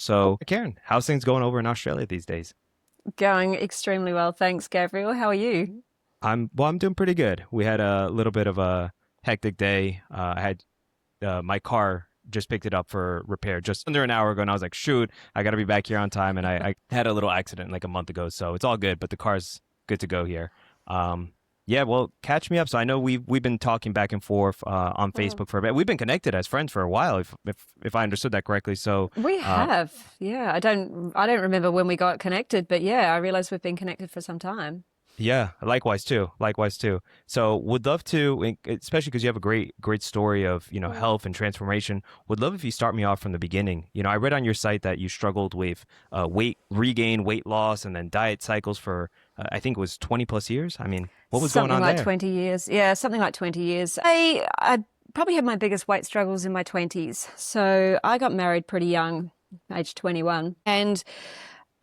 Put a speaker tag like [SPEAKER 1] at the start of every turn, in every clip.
[SPEAKER 1] So, Karen, how's things going over in Australia these days?
[SPEAKER 2] Going extremely well. Thanks, Gabriel. How are you?
[SPEAKER 1] I'm doing pretty good. We had a little bit of a hectic day. I had my car just picked it up for repair just under an hour ago, and I was like, shoot, I got to be back here on time. And I had a little accident like a month ago, so it's all good. But the car's good to go here. Um, yeah, well, catch me up. So I know we've been talking back and forth on
[SPEAKER 2] Mm.
[SPEAKER 1] Facebook for a bit. We've been connected as friends for a while, if I understood that correctly. So
[SPEAKER 2] We
[SPEAKER 1] uh,
[SPEAKER 2] have. Yeah, I don't remember when we got connected, but yeah, I realize we've been connected for some time.
[SPEAKER 1] Yeah, likewise too. Likewise too. So would love to, especially because you have a great story of,
[SPEAKER 2] Mm.
[SPEAKER 1] health and transformation. Would love if you start me off from the beginning. I read on your site that you struggled with weight regain, weight loss, and then diet cycles for, I think it was 20 plus years. I mean, what was going
[SPEAKER 2] Something
[SPEAKER 1] on
[SPEAKER 2] like
[SPEAKER 1] there?
[SPEAKER 2] 20 years. Yeah, something like 20 years. I probably had my biggest weight struggles in my 20s. So I got married pretty young, age 21. And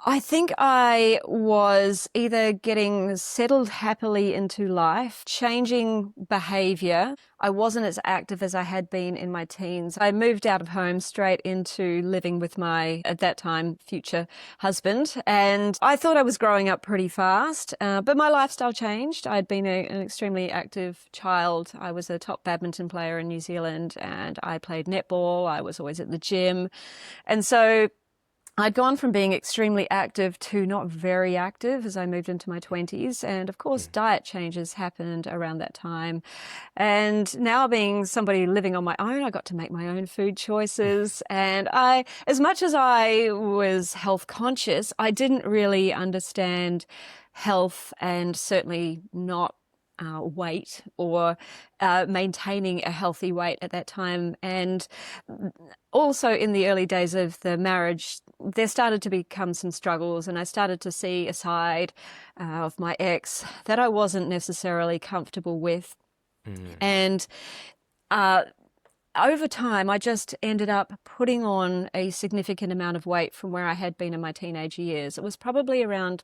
[SPEAKER 2] I think I was either getting settled happily into life, changing behavior. I wasn't as active as I had been in my teens. I moved out of home straight into living with my, at that time, future husband. And I thought I was growing up pretty fast, but my lifestyle changed. I'd been an extremely active child. I was a top badminton player in New Zealand and I played netball. I was always at the gym. And so I'd gone from being extremely active to not very active as I moved into my 20s. And of course,
[SPEAKER 1] Mm.
[SPEAKER 2] diet changes happened around that time. And now being somebody living on my own, I got to make my own food choices. And as much as I was health conscious, I didn't really understand health and certainly not weight or maintaining a healthy weight at that time. And also in the early days of the marriage, there started to become some struggles, and I started to see a side of my ex that I wasn't necessarily comfortable with.
[SPEAKER 1] Mm.
[SPEAKER 2] And uh, over time, I just ended up putting on a significant amount of weight from where I had been in my teenage years. It was probably around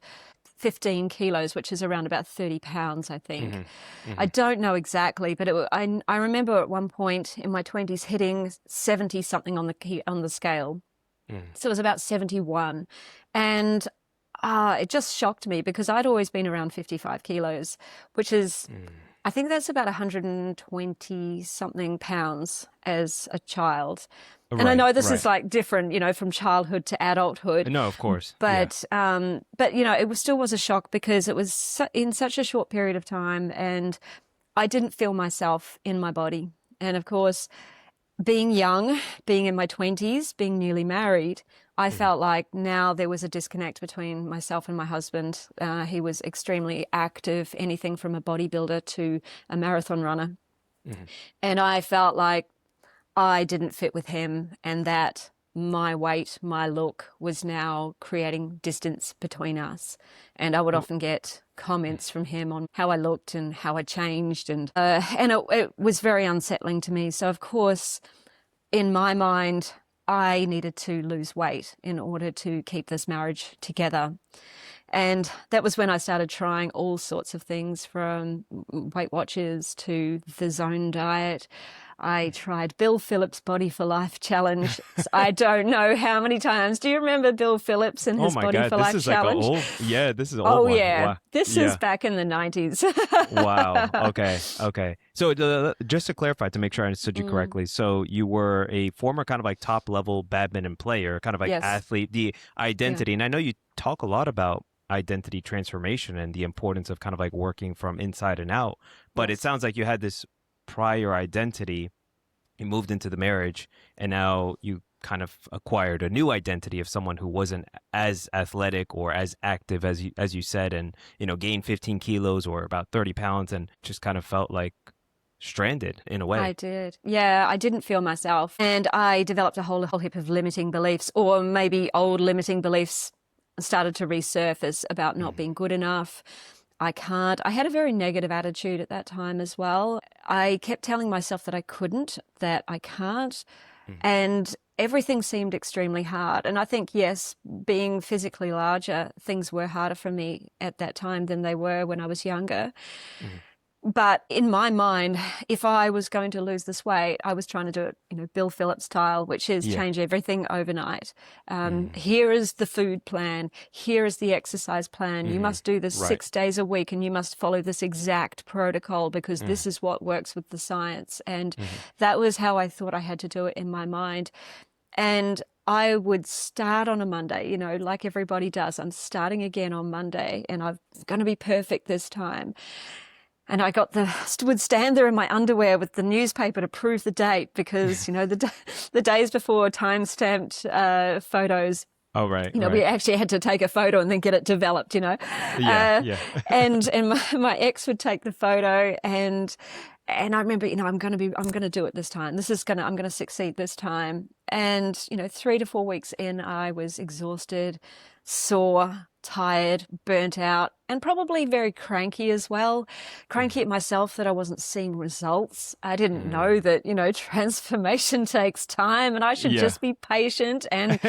[SPEAKER 2] 15 kilos, which is around about 30 pounds, I think.
[SPEAKER 1] Hmm.
[SPEAKER 2] I
[SPEAKER 1] Hmm.
[SPEAKER 2] don't know exactly, but I remember at one point in my 20s hitting 70 something on the scale.
[SPEAKER 1] Hmm.
[SPEAKER 2] So it was about 71. And it just shocked me because I'd always been around 55 kilos, which is,
[SPEAKER 1] Hmm.
[SPEAKER 2] I think that's about 120 something pounds as a child. And I
[SPEAKER 1] Right,
[SPEAKER 2] know this is
[SPEAKER 1] right.
[SPEAKER 2] like different, from childhood to adulthood,
[SPEAKER 1] No, of course. Yeah.
[SPEAKER 2] but it still was a shock because it was in such a short period of time, and I didn't feel myself in my body. And of course, being young, being in my 20s, being newly married, I
[SPEAKER 1] Hmm.
[SPEAKER 2] felt like now there was a disconnect between myself and my husband. He was extremely active, anything from a bodybuilder to a marathon runner.
[SPEAKER 1] Hmm.
[SPEAKER 2] And I felt like I didn't fit with him, and that my weight, my look was now creating distance between us. And I would often get comments from him on how I looked and how I changed, and it was very unsettling to me. So of course, in my mind, I needed to lose weight in order to keep this marriage together. And that was when I started trying all sorts of things from Weight Watchers to the Zone diet. I tried Bill Phillips' Body for Life challenge. I don't know how many times. Do you remember Bill Phillips and
[SPEAKER 1] Oh
[SPEAKER 2] his
[SPEAKER 1] my
[SPEAKER 2] Body
[SPEAKER 1] God,
[SPEAKER 2] for
[SPEAKER 1] this
[SPEAKER 2] Life
[SPEAKER 1] is like a
[SPEAKER 2] challenge?
[SPEAKER 1] old, yeah, this is an old
[SPEAKER 2] Oh,
[SPEAKER 1] one.
[SPEAKER 2] yeah.
[SPEAKER 1] Wow.
[SPEAKER 2] This is
[SPEAKER 1] Yeah.
[SPEAKER 2] back in the 90s.
[SPEAKER 1] Wow. Okay. Okay. So just to clarify, to make sure I understood you
[SPEAKER 2] Mm,
[SPEAKER 1] correctly, so you were a former kind of like top level badminton player, kind of like
[SPEAKER 2] yes.
[SPEAKER 1] athlete, the
[SPEAKER 2] Yeah.
[SPEAKER 1] identity. And I know you talk a lot about identity transformation and the importance of kind of like working from inside and out. But it
[SPEAKER 2] Yes.
[SPEAKER 1] sounds like you had this prior identity, you moved into the marriage, and now you kind of acquired a new identity of someone who wasn't as athletic or as active as you said, and gained 15 kilos or about 30 pounds, and just kind of felt like stranded in a
[SPEAKER 2] I
[SPEAKER 1] way.
[SPEAKER 2] did. Yeah, I didn't feel myself. And I developed a whole heap of limiting beliefs, or maybe old limiting beliefs started to resurface about not
[SPEAKER 1] Mm.
[SPEAKER 2] being good enough. I can't. I had a very negative attitude at that time as well. I kept telling myself that I couldn't, that I can't,
[SPEAKER 1] Mm.
[SPEAKER 2] and everything seemed extremely hard. And I think, yes, being physically larger, things were harder for me at that time than they were when I was younger.
[SPEAKER 1] Mm.
[SPEAKER 2] But in my mind, if I was going to lose this weight, I was trying to do it, Bill Phillips style, which is
[SPEAKER 1] Yeah.
[SPEAKER 2] change everything overnight.
[SPEAKER 1] Mm.
[SPEAKER 2] Here is the food plan. Here is the exercise plan. You
[SPEAKER 1] Hmm.
[SPEAKER 2] must do this
[SPEAKER 1] Right.
[SPEAKER 2] 6 days a week, and you must follow this exact protocol because
[SPEAKER 1] Mm.
[SPEAKER 2] this is what works with the science. And
[SPEAKER 1] Hmm.
[SPEAKER 2] that was how I thought I had to do it in my mind. And I would start on a Monday, like everybody does. I'm starting again on Monday, and I'm going to be perfect this time. And I would stand there in my underwear with the newspaper to prove the date because, the days before time-stamped photos,
[SPEAKER 1] Oh, right,
[SPEAKER 2] we
[SPEAKER 1] right.
[SPEAKER 2] actually had to take a photo and then get it developed,
[SPEAKER 1] Yeah,
[SPEAKER 2] uh,
[SPEAKER 1] yeah.
[SPEAKER 2] and my ex would take the photo and I remember, I'm going to do it this time. I'm going to succeed this time. And, 3 to 4 weeks in, I was exhausted, sore, tired, burnt out, and probably very cranky as well. Cranky
[SPEAKER 1] Mhm.
[SPEAKER 2] at myself that I wasn't seeing results. I didn't know
[SPEAKER 1] Mm.
[SPEAKER 2] that, transformation takes time and I should
[SPEAKER 1] Yeah.
[SPEAKER 2] just be patient and,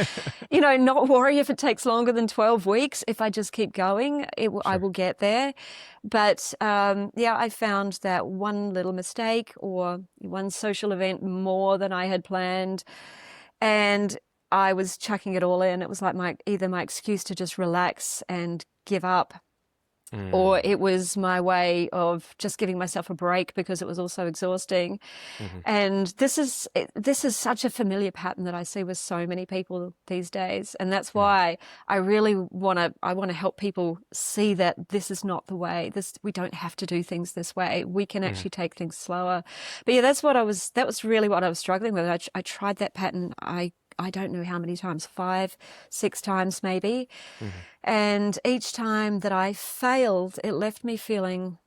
[SPEAKER 2] not worry if it takes longer than 12 weeks. If I just keep going, I
[SPEAKER 1] Sure.
[SPEAKER 2] will get there. But yeah, I found that one little mistake or one social event more than I had planned, and I was chucking it all in. It was like either my excuse to just relax and give up, or
[SPEAKER 1] Mm.
[SPEAKER 2] it was my way of just giving myself a break because it was also exhausting.
[SPEAKER 1] Mhm.
[SPEAKER 2] And this is such a familiar pattern that I see with so many people these days, and that's
[SPEAKER 1] Mm.
[SPEAKER 2] why I want to help people see that this is not the way. We don't have to do things this way. We can
[SPEAKER 1] Mhm.
[SPEAKER 2] actually take things slower. But yeah, that was really what I was struggling with. I tried that pattern. I don't know how many times, 5, 6 times maybe.
[SPEAKER 1] Mhm.
[SPEAKER 2] And each time that I failed, it left me feeling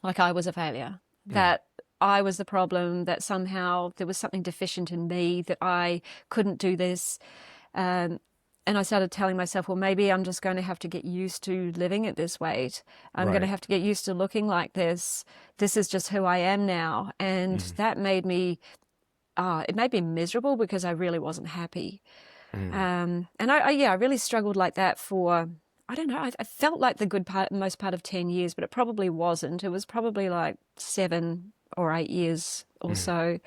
[SPEAKER 2] like I was a failure,
[SPEAKER 1] Mhm.
[SPEAKER 2] that I was the problem, that somehow there was something deficient in me, that I couldn't do this. Um, and I started telling myself, well, maybe I'm just going to have to get used to living at this weight. I'm going to
[SPEAKER 1] Right.
[SPEAKER 2] have to get used to looking like this. This is just who I am now. And
[SPEAKER 1] Mhm.
[SPEAKER 2] that it made me miserable because I really wasn't happy.
[SPEAKER 1] Mm.
[SPEAKER 2] And I really struggled like that for, I don't know, I felt like the most part of 10 years, but it probably wasn't. It was probably like 7 or 8 years or
[SPEAKER 1] Mhm.
[SPEAKER 2] so.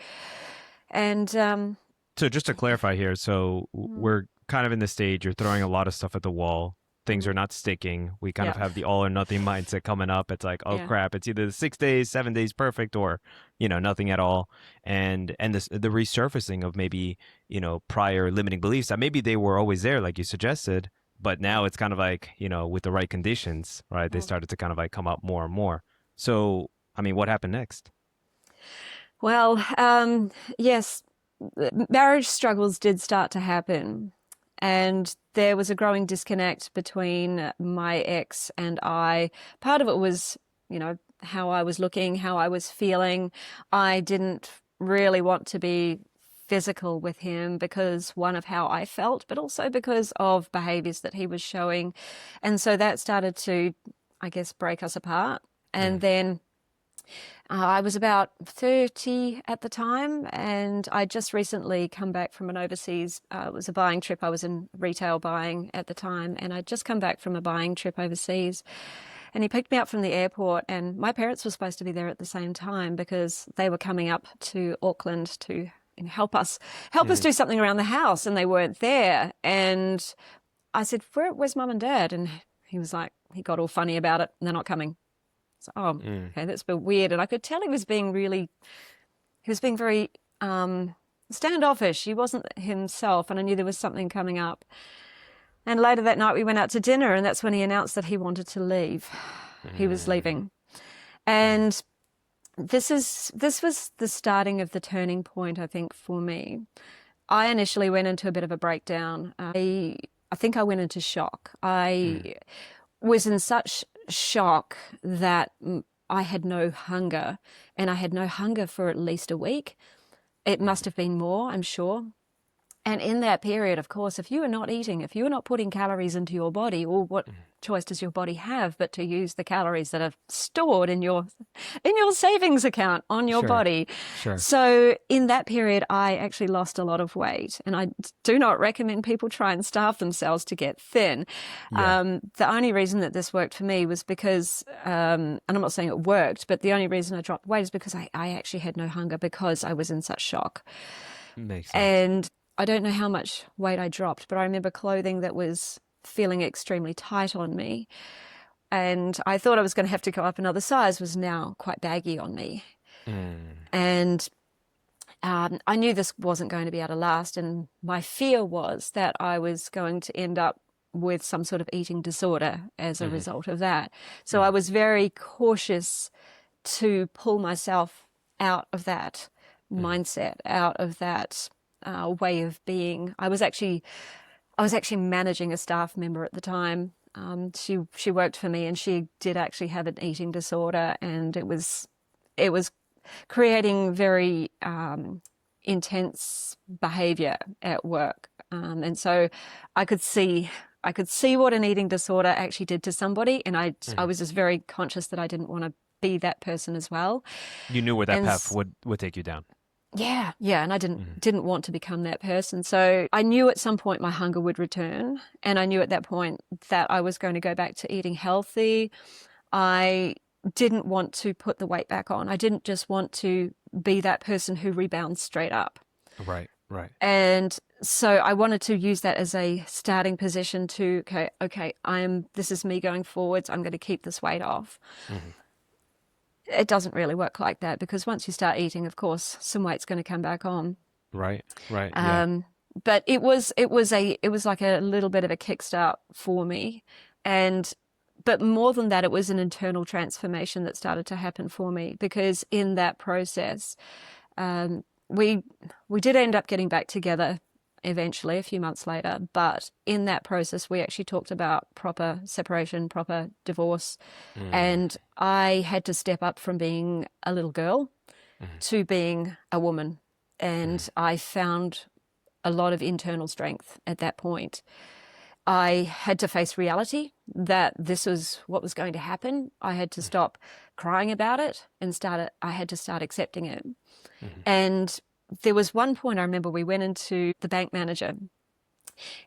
[SPEAKER 2] And
[SPEAKER 1] So just to clarify here, so
[SPEAKER 2] mm,
[SPEAKER 1] we're kind of in the stage, you're throwing a lot of stuff at the wall. Things are
[SPEAKER 2] mhm,
[SPEAKER 1] not sticking. We kind of
[SPEAKER 2] yeah,
[SPEAKER 1] have the all or nothing mindset coming up. It's like, oh
[SPEAKER 2] yeah.
[SPEAKER 1] crap, it's either the 6 days, 7 days perfect, or nothing at all. And the resurfacing of maybe prior limiting beliefs that maybe they were always there, like you suggested, but now it's kind of like with the right conditions, right? They
[SPEAKER 2] Mm.
[SPEAKER 1] started to kind of like come up more and more. So I mean, what happened next?
[SPEAKER 2] Well, yes, marriage struggles did start to happen. And there was a growing disconnect between my ex and I. Part of it was, how I was looking, how I was feeling. I didn't really want to be physical with him because one of how I felt, but also because of behaviors that he was showing. And so that started to, I guess, break us apart. And
[SPEAKER 1] Mm.
[SPEAKER 2] then I was about 30 at the time, and I just recently come back from an overseas. It was a buying trip. I was in retail buying at the time, and I'd just come back from a buying trip overseas. And he picked me up from the airport, and my parents were supposed to be there at the same time because they were coming up to Auckland to help us
[SPEAKER 1] Mm.
[SPEAKER 2] do something around the house, and they weren't there. And I said, "Where's mum and dad?" And he got all funny about it, and they're not coming. So, oh,
[SPEAKER 1] Mm.
[SPEAKER 2] okay, that's a bit weird. And I could tell he was being very standoffish. He wasn't himself, and I knew there was something coming up. And later that night, we went out to dinner, and that's when he announced that he wanted to leave. He was
[SPEAKER 1] Mm.
[SPEAKER 2] leaving,
[SPEAKER 1] Mm.
[SPEAKER 2] and this was the starting of the turning point, I think, for me. I initially went into a bit of a breakdown. I think I went into shock.
[SPEAKER 1] Mm.
[SPEAKER 2] I was in such shock that I had no hunger, and I had no hunger for at least a week. It must
[SPEAKER 1] Mm.
[SPEAKER 2] have been more, I'm sure. And in that period, of course, if you are not eating, if you are not putting calories into your body, or what choice does your body have but to use the calories that are stored in your savings account on your
[SPEAKER 1] Sure.
[SPEAKER 2] body?
[SPEAKER 1] Sure.
[SPEAKER 2] So in that period, I actually lost a lot of weight, and I do not recommend people try and starve themselves to get thin.
[SPEAKER 1] Yeah.
[SPEAKER 2] The only reason that this worked for me was because, and I'm not saying it worked, but the only reason I dropped weight is because I actually had no hunger because I was in such shock.
[SPEAKER 1] Makes sense.
[SPEAKER 2] And I don't know how much weight I dropped, but I remember clothing that was feeling extremely tight on me. And I thought I was going to have to go up another size was now quite baggy on me.
[SPEAKER 1] Mm.
[SPEAKER 2] And I knew this wasn't going to be able to last. And my fear was that I was going to end up with some sort of eating disorder as a
[SPEAKER 1] Mhm.
[SPEAKER 2] result of that. So I
[SPEAKER 1] Mhm.
[SPEAKER 2] was very cautious to pull myself out of that
[SPEAKER 1] Mhm.
[SPEAKER 2] mindset, out of that way of being. I was actually managing a staff member at the time. She worked for me, and she did actually have an eating disorder, and it was creating very intense behavior at work. And so I could see what an eating disorder actually did to somebody, and I
[SPEAKER 1] Mhm.
[SPEAKER 2] was just very conscious that I didn't want to be that person as well.
[SPEAKER 1] You knew where that
[SPEAKER 2] And
[SPEAKER 1] path would take you down.
[SPEAKER 2] yeah, and I
[SPEAKER 1] Mhm.
[SPEAKER 2] didn't want to become that person. So I knew at some point my hunger would return, and I knew at that point that I was going to go back to eating healthy. I didn't want to put the weight back on. I didn't just want to be that person who rebounds straight up.
[SPEAKER 1] Right. Right.
[SPEAKER 2] And so I wanted to use that as a starting position to, okay, this is me going forwards. I'm going to keep this weight off.
[SPEAKER 1] Mhm.
[SPEAKER 2] It doesn't really work like that, because once you start eating, of course, some weight's going to come back on.
[SPEAKER 1] Right. Right. Yeah.
[SPEAKER 2] Um, but it was like a little bit of a kickstart for me. And but more than that, it was an internal transformation that started to happen for me, because in that process, we did end up getting back together eventually a few months later. But in that process, we actually talked about proper separation, proper divorce,
[SPEAKER 1] Mm.
[SPEAKER 2] and I had to step up from being a little girl
[SPEAKER 1] Mhm.
[SPEAKER 2] to being a woman.
[SPEAKER 1] Mhm.
[SPEAKER 2] And I found a lot of internal strength at that point. I had to face reality that this was what was going to happen. I had to stop crying about it and I had to start accepting it.
[SPEAKER 1] Mhm.
[SPEAKER 2] And there was one point I remember we went into the bank manager,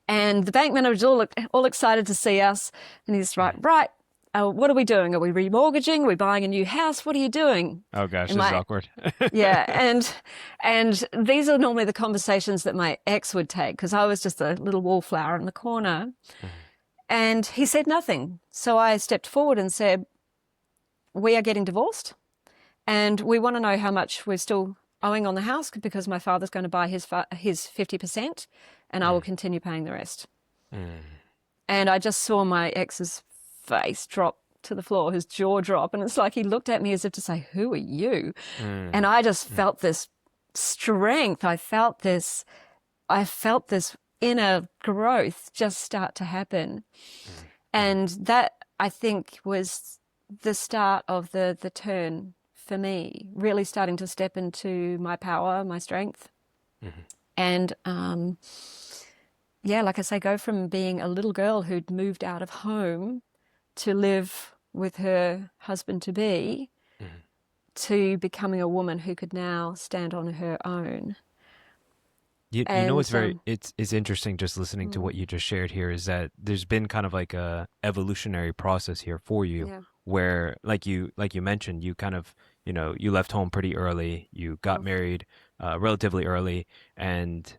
[SPEAKER 2] and the bank manager was all excited to see us. And he's
[SPEAKER 1] Mhm.
[SPEAKER 2] right, what are we doing? Are we remortgaging? Are we buying a new house? What are you doing?
[SPEAKER 1] Oh gosh,
[SPEAKER 2] And
[SPEAKER 1] this is
[SPEAKER 2] my
[SPEAKER 1] awkward.
[SPEAKER 2] Yeah, and these are normally the conversations that my ex would take, because I was just a little wallflower in the corner.
[SPEAKER 1] Mhm.
[SPEAKER 2] And he said nothing. So I stepped forward and said, "We are getting divorced, and we want to know how much we're still owing on the house, because my father's going to buy his 50%, and I will
[SPEAKER 1] Mhm.
[SPEAKER 2] continue paying the rest."
[SPEAKER 1] Mhm.
[SPEAKER 2] And I just saw my ex's face drop to the floor, his jaw drop, and it's like he looked at me as if to say, "Who are you?" And
[SPEAKER 1] Mhm.
[SPEAKER 2] I just felt this strength. I felt this inner growth just start to happen.
[SPEAKER 1] Mhm. Mhm.
[SPEAKER 2] And that, I think, was the start of the turn for me, really starting to step into my power, my strength.
[SPEAKER 1] Mhm.
[SPEAKER 2] And yeah, like I say, go from being a little girl who'd moved out of home to live with her husband to be,
[SPEAKER 1] Mhm.
[SPEAKER 2] to becoming a woman who could now stand on her own.
[SPEAKER 1] You know what's
[SPEAKER 2] And
[SPEAKER 1] very it's interesting just listening to
[SPEAKER 2] mm,
[SPEAKER 1] what you just shared here is that there's been kind of like a evolutionary process here for you
[SPEAKER 2] yeah,
[SPEAKER 1] where like you mentioned you kind of you left home pretty early, you got
[SPEAKER 2] mm,
[SPEAKER 1] married relatively early, and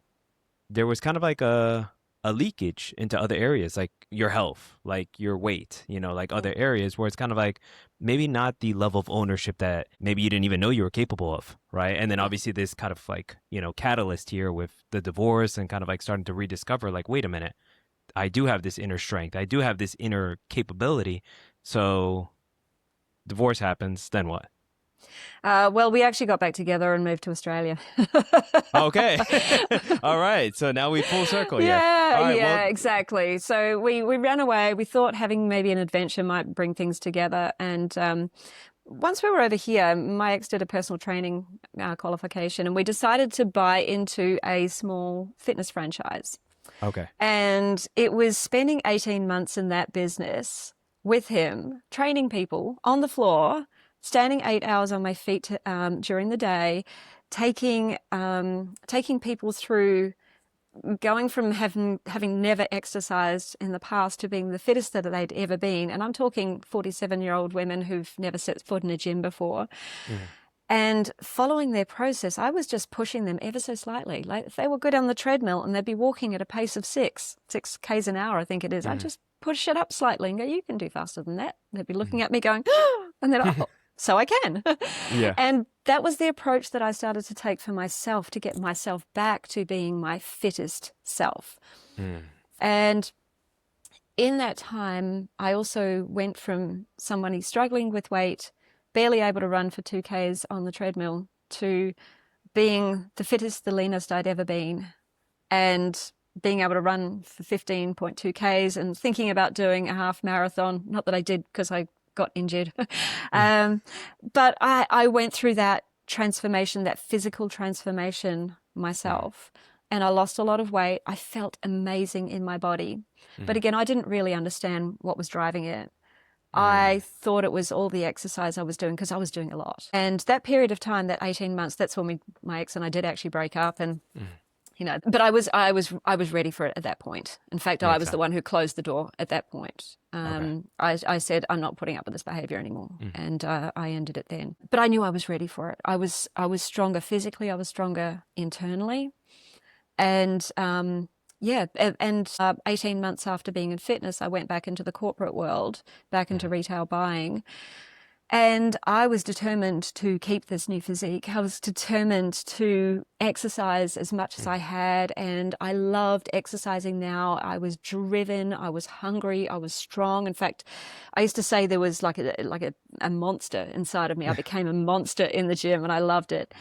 [SPEAKER 1] there was kind of like a leakage into other areas like your health, like your weight, like
[SPEAKER 2] yeah,
[SPEAKER 1] other areas where it's kind of like maybe not the level of ownership that maybe you didn't even know you were capable of, right? And then
[SPEAKER 2] yeah.
[SPEAKER 1] obviously this kind of like, catalyst here with the divorce and kind of like starting to rediscover like, wait a minute, I do have this inner strength. I do have this inner capability. So divorce happens, then what?
[SPEAKER 2] Well, we actually got back together and moved to Australia.
[SPEAKER 1] Okay. All right. So now we full circle here.
[SPEAKER 2] Yeah,
[SPEAKER 1] All right. Well,
[SPEAKER 2] yeah, exactly. So we ran away. We thought having maybe an adventure might bring things together, and once we were over here, my ex did a personal training qualification, and we decided to buy into a small fitness franchise.
[SPEAKER 1] Okay.
[SPEAKER 2] And it was spending 18 months in that business with him, training people on the floor, standing 8 hours on my feet during the day, taking people through going from having never exercised in the past to being the fittest that they'd ever been. And I'm talking 47-year-old women who've never set foot in a gym before.
[SPEAKER 1] Mm.
[SPEAKER 2] And following their process, I was just pushing them ever so slightly. Like if they were good on the treadmill and they'd be walking at a pace of 6 Ks an hour, I think it is, I'd just push it up slightly and go, you can do faster than that. And they'd be looking at me going, oh, and then, oh, so I can.
[SPEAKER 1] Yeah.
[SPEAKER 2] And that was the approach that I started to take for myself to get myself back to being my fittest self.
[SPEAKER 1] Mm.
[SPEAKER 2] And in that time, I also went from somebody struggling with weight, barely able to run for 2Ks on the treadmill, to being the fittest, the leanest I'd ever been, and being able to run for 15.2Ks and thinking about doing a half marathon. Not that I did because I got injured. But I went through that transformation, that physical transformation myself. And I lost a lot of weight. I felt amazing in my body. But again, I didn't really understand what was driving it. I thought it was all the exercise I was doing because I was doing a lot. And that period of time, that 18 months, that's when my ex and I did actually break up. And but I was ready for it at that point. In fact, I was the one who closed the door at that point. I said, I'm not putting up with this behavior anymore. And I ended it then. But I knew I was ready for it. I was stronger physically. I was stronger internally. And 18 months after being in fitness, I went back into the corporate world, back into retail buying. And I was determined to keep this new physique. I was determined to exercise as much as I had, and I loved exercising now. I was driven, I was hungry, I was strong. In fact, I used to say there was like a monster inside of me. I became a monster in the gym, and I loved it.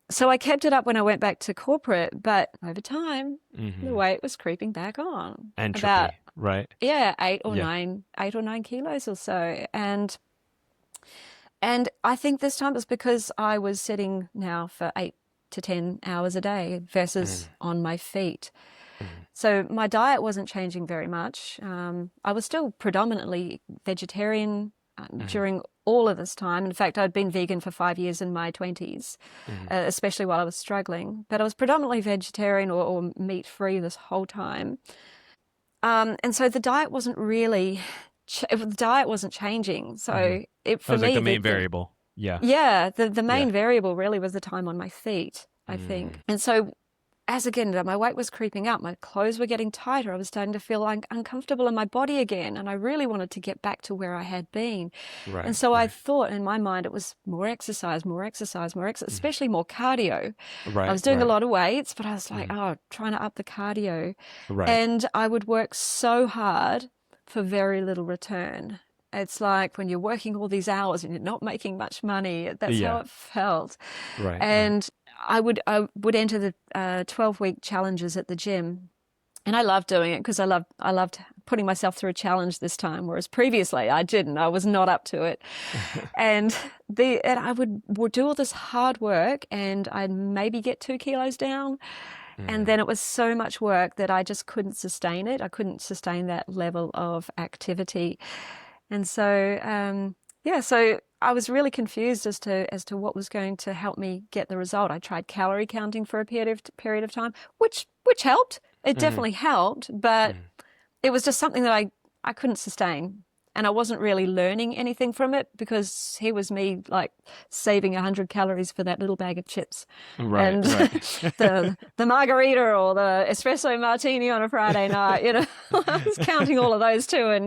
[SPEAKER 2] So I kept it up when I went back to corporate, but over time, the weight was creeping back on.
[SPEAKER 1] Entropy,
[SPEAKER 2] about,
[SPEAKER 1] right?
[SPEAKER 2] Yeah, 8 or 9 kilos or so. And I think this time it was because I was sitting now for 8 to 10 hours a day versus on my feet. So my diet wasn't changing very much. I was still predominantly vegetarian during all of this time. In fact, I'd been vegan for 5 years in my 20s, especially while I was struggling. But I was predominantly vegetarian or meat-free this whole time. And so the diet wasn't really... the diet wasn't changing. So it for
[SPEAKER 1] was
[SPEAKER 2] me,
[SPEAKER 1] like the main variable. Yeah.
[SPEAKER 2] Yeah. The main variable really was the time on my feet, I think. And so as again, my weight was creeping up, my clothes were getting tighter. I was starting to feel uncomfortable in my body again. And I really wanted to get back to where I had been.
[SPEAKER 1] Right.
[SPEAKER 2] And so I thought in my mind, it was more exercise, especially more cardio.
[SPEAKER 1] Right.
[SPEAKER 2] I was doing a lot of weights, but I was like, trying to up the cardio.
[SPEAKER 1] Right.
[SPEAKER 2] And I would work so hard for very little return. It's like when you're working all these hours and you're not making much money. That's how it felt.
[SPEAKER 1] Right.
[SPEAKER 2] And I would enter the 12-week challenges at the gym, and I loved doing it because I loved putting myself through a challenge this time, whereas previously I didn't. I was not up to it. and I would do all this hard work, and I'd maybe get 2 kilos down. And then it was so much work that I just couldn't sustain it. I couldn't sustain that level of activity. And so, so I was really confused as to what was going to help me get the result. I tried calorie counting for a period of time, which helped. It definitely helped, but it was just something that I couldn't sustain. And I wasn't really learning anything from it because here was me like saving 100 calories for that little bag of chips.
[SPEAKER 1] Right,
[SPEAKER 2] and
[SPEAKER 1] right.
[SPEAKER 2] the margarita or the espresso martini on a Friday night, I was counting all of those too, and,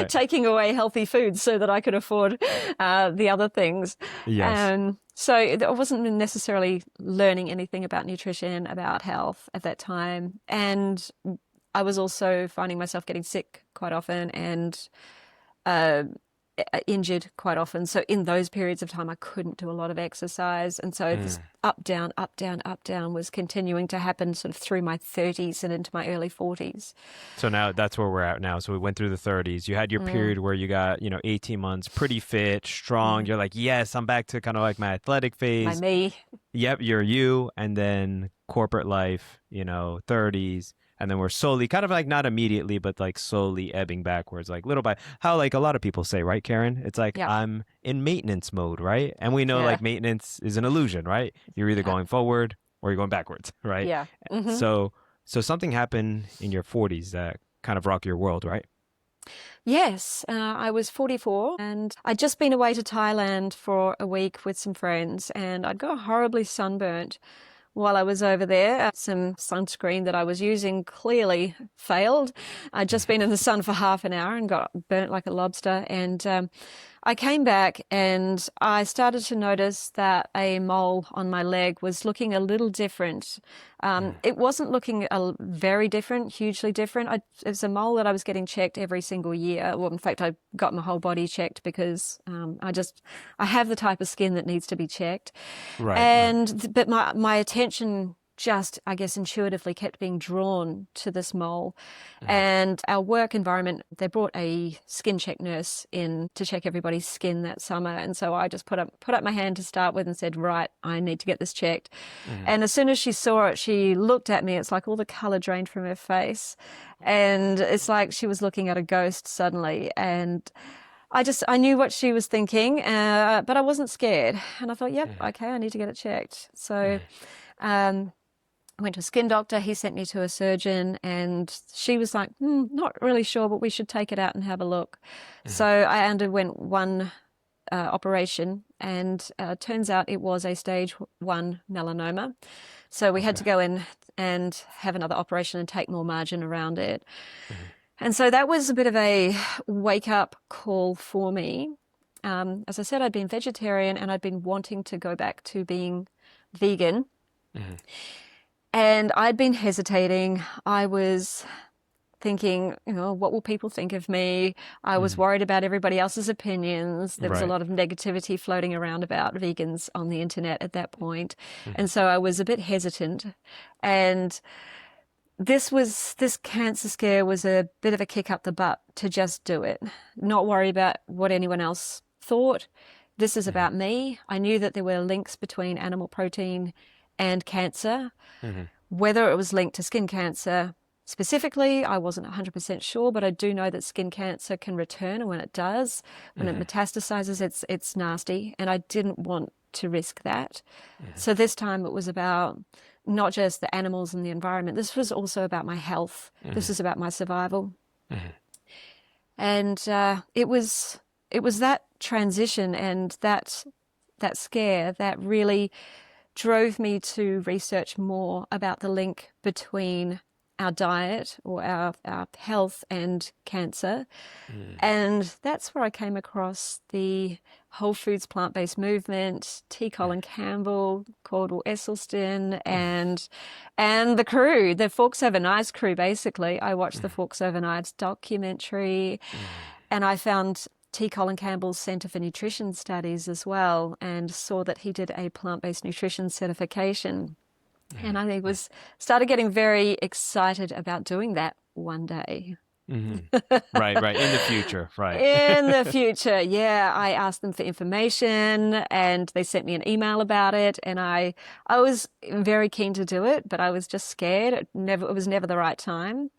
[SPEAKER 2] taking away healthy foods so that I could afford the other things.
[SPEAKER 1] Yes.
[SPEAKER 2] So I wasn't necessarily learning anything about nutrition, about health at that time. And I was also finding myself getting sick quite often, and injured quite often. So in those periods of time, I couldn't do a lot of exercise. And so this up, down, up, down, up, down was continuing to happen sort of through my 30s and into my early 40s.
[SPEAKER 1] So now that's where we're at now. So we went through the 30s. You had your period where you got, 18 months, pretty fit, strong. You're like, yes, I'm back to kind of like my athletic
[SPEAKER 2] My
[SPEAKER 1] phase.
[SPEAKER 2] me.
[SPEAKER 1] Yep, you're you. And then corporate life, 30s. And then we're slowly, kind of like not immediately, but like slowly ebbing backwards, like little by how like a lot of people say, right, Kerryn? It's like
[SPEAKER 2] Yeah.
[SPEAKER 1] I'm in maintenance mode, right? And we know
[SPEAKER 2] Yeah.
[SPEAKER 1] like maintenance is an illusion, right? You're either
[SPEAKER 2] Yeah.
[SPEAKER 1] going forward or you're going backwards, right?
[SPEAKER 2] Yeah.
[SPEAKER 1] So so something happened in your 40s that kind of rocked your world, right?
[SPEAKER 2] Yes, I was 44 and I'd just been away to Thailand for a week with some friends and I'd got horribly sunburnt while I was over there. Some sunscreen that I was using clearly failed. I'd just been in the sun for half an hour and got burnt like a lobster. And I came back and I started to notice that a mole on my leg was looking a little different. It wasn't looking very different, hugely different. It was a mole that I was getting checked every single year. Well, in fact, I got my whole body checked because I have the type of skin that needs to be checked.
[SPEAKER 1] Right.
[SPEAKER 2] But my attention just, I guess, intuitively kept being drawn to this mole. And our work environment, they brought a skin check nurse in to check everybody's skin that summer. And so I just put up my hand to start with and said, right, I need to get this checked. And as soon as she saw it, she looked at me. It's like all the color drained from her face. And it's like she was looking at a ghost suddenly. And I knew what she was thinking, but I wasn't scared. And I thought, yep, okay, I need to get it checked. So I went to a skin doctor. He sent me to a surgeon, and she was like, not really sure, but we should take it out and have a look. So I underwent one operation, and turns out it was a stage 1 melanoma. So we had to go in and have another operation and take more margin around it. And so that was a bit of a wake-up call for me. As I said, I'd been vegetarian and I'd been wanting to go back to being vegan. And I'd been hesitating. I was thinking, what will people think of me? I was worried about everybody else's opinions. There was a
[SPEAKER 1] Right.
[SPEAKER 2] lot of negativity floating around about vegans on the internet at that point. And so I was a bit hesitant. And this cancer scare was a bit of a kick up the butt to just do it, not worry about what anyone else thought. This is about me. I knew that there were links between animal protein and cancer. Whether it was linked to skin cancer specifically, I wasn't 100% sure, but I do know that skin cancer can return, and when it does, when it metastasizes, it's nasty, and I didn't want to risk that. So this time it was about not just the animals and the environment. This was also about my health. This is about my survival. And it was that transition and that scare that really drove me to research more about the link between our diet or our health and cancer. And that's where I came across the whole foods plant-based movement, T. Colin Campbell, Cordell Esselstyn, and the crew, the Forks Over Knives crew, basically. I watched the Forks Over Knives documentary, and I found T. Colin Campbell's Centre for Nutrition Studies as well, and saw that he did a plant-based nutrition certification. And I started getting very excited about doing that one day.
[SPEAKER 1] Right. In the future, right.
[SPEAKER 2] In the future, yeah. I asked them for information and they sent me an email about it, and I was very keen to do it, but I was just scared. It was never the right time.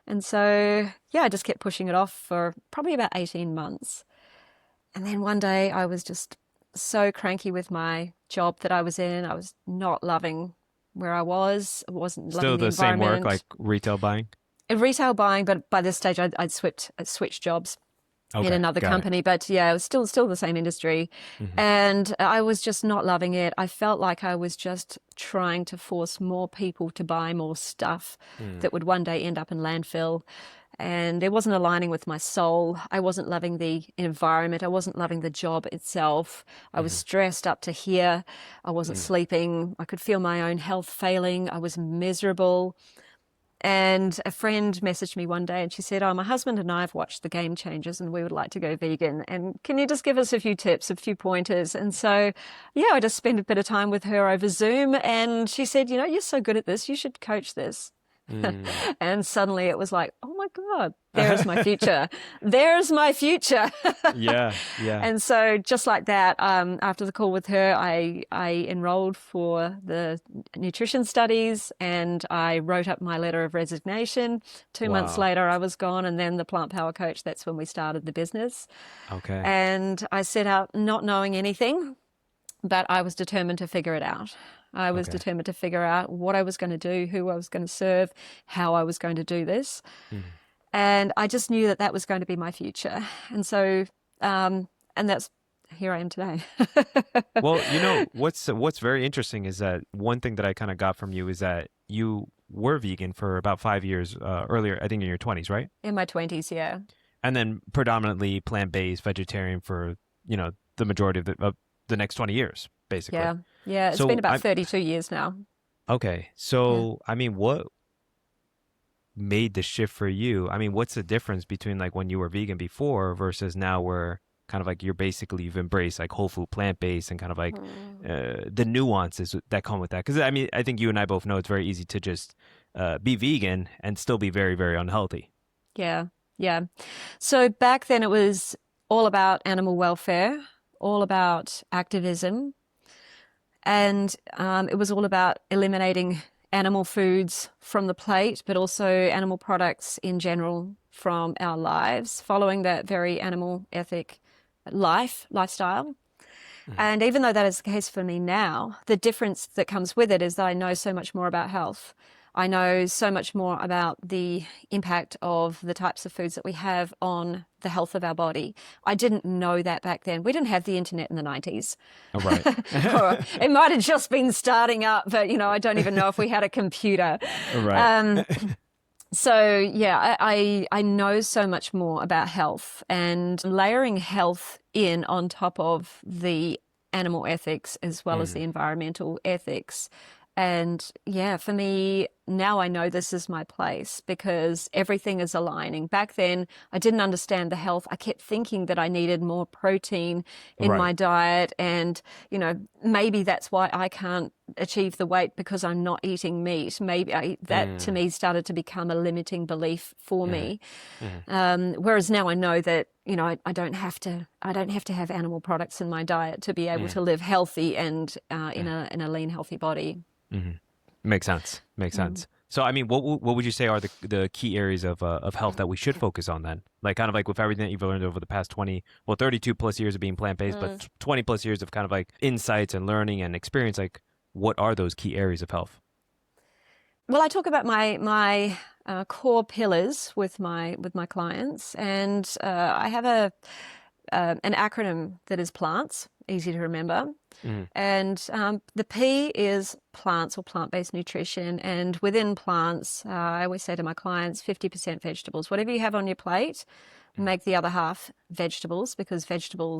[SPEAKER 2] And so, yeah, I just kept pushing it off for probably about 18 months. And then one day I was just so cranky with my job that I was in. I was not loving where I was. I wasn't
[SPEAKER 1] Still
[SPEAKER 2] loving the
[SPEAKER 1] the same work,
[SPEAKER 2] environment.
[SPEAKER 1] like retail buying?
[SPEAKER 2] Retail buying, but by this stage I'd switched jobs in
[SPEAKER 1] Okay,
[SPEAKER 2] another
[SPEAKER 1] got it.
[SPEAKER 2] company. But yeah, it was still the same industry. And I was just not loving it. I felt like I was just trying to force more people to buy more stuff that would one day end up in landfill. And it wasn't aligning with my soul. I wasn't loving the environment. I wasn't loving the job itself. I was stressed up to here. I wasn't sleeping. I could feel my own health failing. I was miserable. And a friend messaged me one day and she said, "Oh, my husband and I have watched The Game Changers and we would like to go vegan. And can you just give us a few tips, a few pointers?" And so, yeah, I just spent a bit of time with her over Zoom and she said, "You're so good at this. You should coach this."
[SPEAKER 1] Mm.
[SPEAKER 2] And suddenly it was like, oh my God, there's my future. There's my future.
[SPEAKER 1] Yeah, yeah.
[SPEAKER 2] And so just like that, after the call with her, I enrolled for the nutrition studies and I wrote up my letter of resignation. 2 months
[SPEAKER 1] Wow.
[SPEAKER 2] later, I was gone. And then the Plant Power Coach, that's when we started the business.
[SPEAKER 1] Okay.
[SPEAKER 2] And I set out not knowing anything, but I was determined to figure it out. I was
[SPEAKER 1] Okay.
[SPEAKER 2] determined to figure out what I was going to do, who I was going to serve, how I was going to do this.
[SPEAKER 1] Mhm.
[SPEAKER 2] And I just knew that that was going to be my future. And so, and that's here I am today.
[SPEAKER 1] Well, what's very interesting is that one thing that I kind of got from you is that you were vegan for about 5 years earlier, I think in your 20s, right?
[SPEAKER 2] In my 20s, yeah.
[SPEAKER 1] And then predominantly plant-based vegetarian for, the majority of the next 20 years, basically.
[SPEAKER 2] Yeah. Yeah. It's been
[SPEAKER 1] So
[SPEAKER 2] about
[SPEAKER 1] I'm
[SPEAKER 2] 32 years now.
[SPEAKER 1] okay.
[SPEAKER 2] Yeah.
[SPEAKER 1] So, I mean, what made the shift for you? I mean, what's the difference between like when you were vegan before versus now where kind of like you've embraced like whole food plant-based and kind of like
[SPEAKER 2] Mm.
[SPEAKER 1] the nuances that come with that? Because I mean, I think you and I both know it's very easy to just be vegan and still be very, very unhealthy.
[SPEAKER 2] Yeah. Yeah. So back then it was all about animal welfare, all about activism, and it was all about eliminating animal foods from the plate, but also animal products in general from our lives, following that very animal ethic lifestyle.
[SPEAKER 1] Mm.
[SPEAKER 2] And even though that is the case for me now, the difference that comes with it is that I know so much more about health. I know so much more about the impact of the types of foods that we have on the health of our body. I didn't know that back then. We didn't have the internet in the 90s.
[SPEAKER 1] All right.
[SPEAKER 2] Or it might have just been starting up, but I don't even know if we had a computer.
[SPEAKER 1] All right.
[SPEAKER 2] Um, so yeah, I know so much more about health and layering health in on top of the animal ethics as well as the
[SPEAKER 1] Mm.
[SPEAKER 2] environmental ethics. And yeah, for me, now I know this is my place because everything is aligning. Back then, I didn't understand the health. I kept thinking that I needed more protein in
[SPEAKER 1] Right.
[SPEAKER 2] my diet. And, maybe that's why I can't achieve the weight because I'm not eating meat. Maybe that to
[SPEAKER 1] Mm.
[SPEAKER 2] me started to become a limiting belief for
[SPEAKER 1] Mm.
[SPEAKER 2] me.
[SPEAKER 1] Mm.
[SPEAKER 2] Whereas now I know that, I don't have to have animal products in my diet to be able
[SPEAKER 1] Mm.
[SPEAKER 2] to live healthy and in
[SPEAKER 1] Mm.
[SPEAKER 2] a lean, healthy body.
[SPEAKER 1] Mm. Makes sense. Makes
[SPEAKER 2] Mm.
[SPEAKER 1] sense. So, I mean, what would you say are the key areas of health that we should focus on then? Like, kind of like with everything that you've learned over the past 32 plus years of being plant-based, but
[SPEAKER 2] Mm.
[SPEAKER 1] 20 plus years of kind of like insights and learning and experience. Like, what are those key areas of health?
[SPEAKER 2] Well, I talk about my core pillars with my clients, and I have an acronym that is plants, easy to remember.
[SPEAKER 1] Mm.
[SPEAKER 2] And the P is plants or plant-based nutrition. And within plants, I always say to my clients, 50% vegetables. Whatever you have on your plate, make the other half vegetables because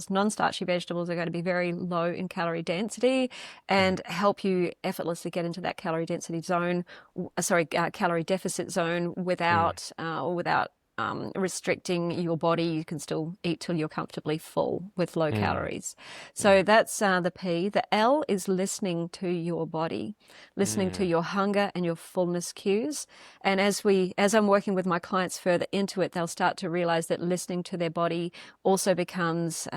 [SPEAKER 2] non-starchy vegetables are going to be very low in calorie density
[SPEAKER 1] Mm.
[SPEAKER 2] and help you effortlessly get into that calorie density zone, calorie deficit zone
[SPEAKER 1] Mm.
[SPEAKER 2] without restricting your body. You can still eat till you're comfortably full with low
[SPEAKER 1] Mm.
[SPEAKER 2] calories. So
[SPEAKER 1] Mm.
[SPEAKER 2] that's the P. The L is listening to your body, listening to
[SPEAKER 1] Mm.
[SPEAKER 2] your hunger and your fullness cues. And as I'm working with my clients further into it, they'll start to realize that listening to their body also becomes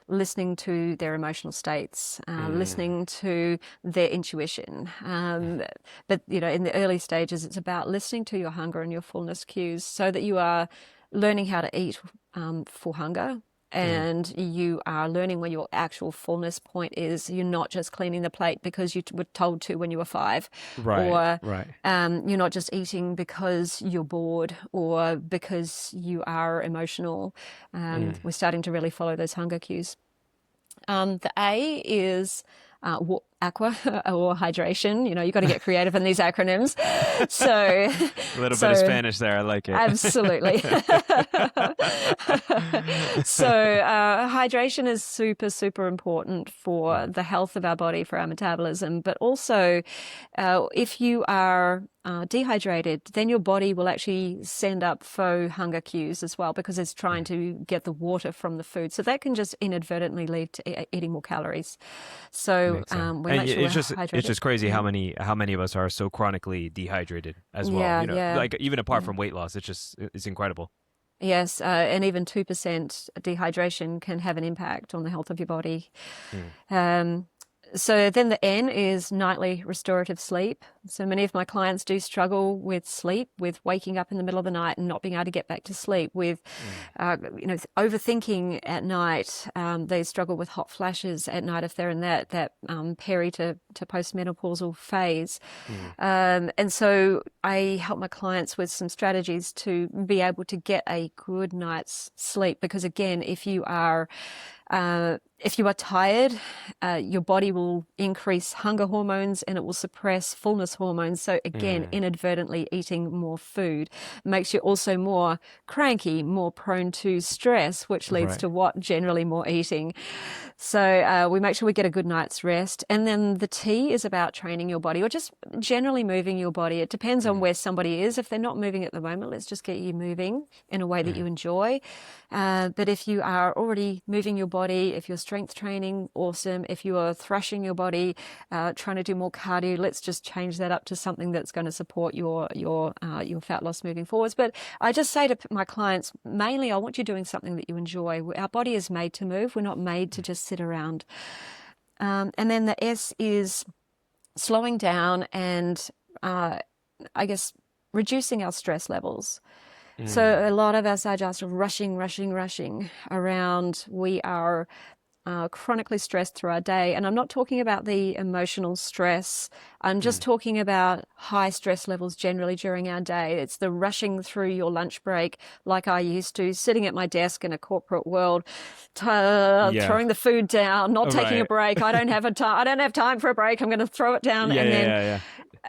[SPEAKER 2] listening to their emotional states,
[SPEAKER 1] Mm.
[SPEAKER 2] listening to their intuition. But in the early stages, it's about listening to your hunger and your fullness cues so that you are learning how to eat for hunger.
[SPEAKER 1] Mm.
[SPEAKER 2] And you are learning where your actual fullness point is. You're not just cleaning the plate because you were told to when you were 5,
[SPEAKER 1] Right.
[SPEAKER 2] or
[SPEAKER 1] Right.
[SPEAKER 2] you're not just eating because you're bored or because you are emotional.
[SPEAKER 1] Mm.
[SPEAKER 2] We're starting to really follow those hunger cues. The A is aqua or hydration. You got to get creative in these acronyms. So,
[SPEAKER 1] A little bit of
[SPEAKER 2] so
[SPEAKER 1] Spanish there. I like it.
[SPEAKER 2] absolutely. So, hydration is super, super important for the health of our body, for our metabolism. But also, if you are dehydrated, then your body will actually send up faux hunger cues as well because it's trying to get the water from the food. So that can just inadvertently lead to eating more calories. So
[SPEAKER 1] Makes sense.
[SPEAKER 2] we
[SPEAKER 1] And
[SPEAKER 2] make sure we're
[SPEAKER 1] it's
[SPEAKER 2] hydrated.
[SPEAKER 1] just crazy how many of us are so chronically dehydrated as well.
[SPEAKER 2] Yeah, yeah,
[SPEAKER 1] Like even apart
[SPEAKER 2] yeah.
[SPEAKER 1] from weight loss, it's incredible.
[SPEAKER 2] Yes, and even 2% dehydration can have an impact on the health of your body.
[SPEAKER 1] Mm.
[SPEAKER 2] Um, so then the N is nightly restorative sleep. So many of my clients do struggle with sleep, with waking up in the middle of the night and not being able to get back to sleep, with
[SPEAKER 1] Mm.
[SPEAKER 2] overthinking at night. They struggle with hot flashes at night if they're in that peri to postmenopausal phase.
[SPEAKER 1] Mm.
[SPEAKER 2] And so I help my clients with some strategies to be able to get a good night's sleep. Because again, if you are tired, your body will increase hunger hormones and it will suppress fullness hormones. So again,
[SPEAKER 1] Mm.
[SPEAKER 2] inadvertently eating more food makes you also more cranky, more prone to stress, which leads
[SPEAKER 1] Right.
[SPEAKER 2] to what? Generally more eating. So we make sure we get a good night's rest. And then the T is about training your body or just generally moving your body. It depends on
[SPEAKER 1] Mm.
[SPEAKER 2] where somebody is. If they're not moving at the moment, let's just get you moving in a way that you
[SPEAKER 1] Mm.
[SPEAKER 2] enjoy. But if you are already moving your body, if you're strength training, awesome. If you are thrashing your body, trying to do more cardio, let's just change that up to something that's going to support your fat loss moving forwards. But I just say to my clients, mainly, I want you doing something that you enjoy. Our body is made to move. We're not made to just sit around. And then the S is slowing down and I guess reducing our stress levels. So a
[SPEAKER 1] Mm.
[SPEAKER 2] lot of us are just rushing, rushing, rushing around. We are chronically stressed through our day. And I'm not talking about the emotional stress. I'm just
[SPEAKER 1] Mm.
[SPEAKER 2] talking about high stress levels generally during our day. It's the rushing through your lunch break like I used to, sitting at my desk in a corporate world,
[SPEAKER 1] Yeah.
[SPEAKER 2] throwing the food down, not
[SPEAKER 1] All
[SPEAKER 2] taking a
[SPEAKER 1] right.
[SPEAKER 2] break. I don't have time for a break. I'm going to throw it down.
[SPEAKER 1] Yeah.
[SPEAKER 2] And
[SPEAKER 1] Yeah.
[SPEAKER 2] then
[SPEAKER 1] Yeah.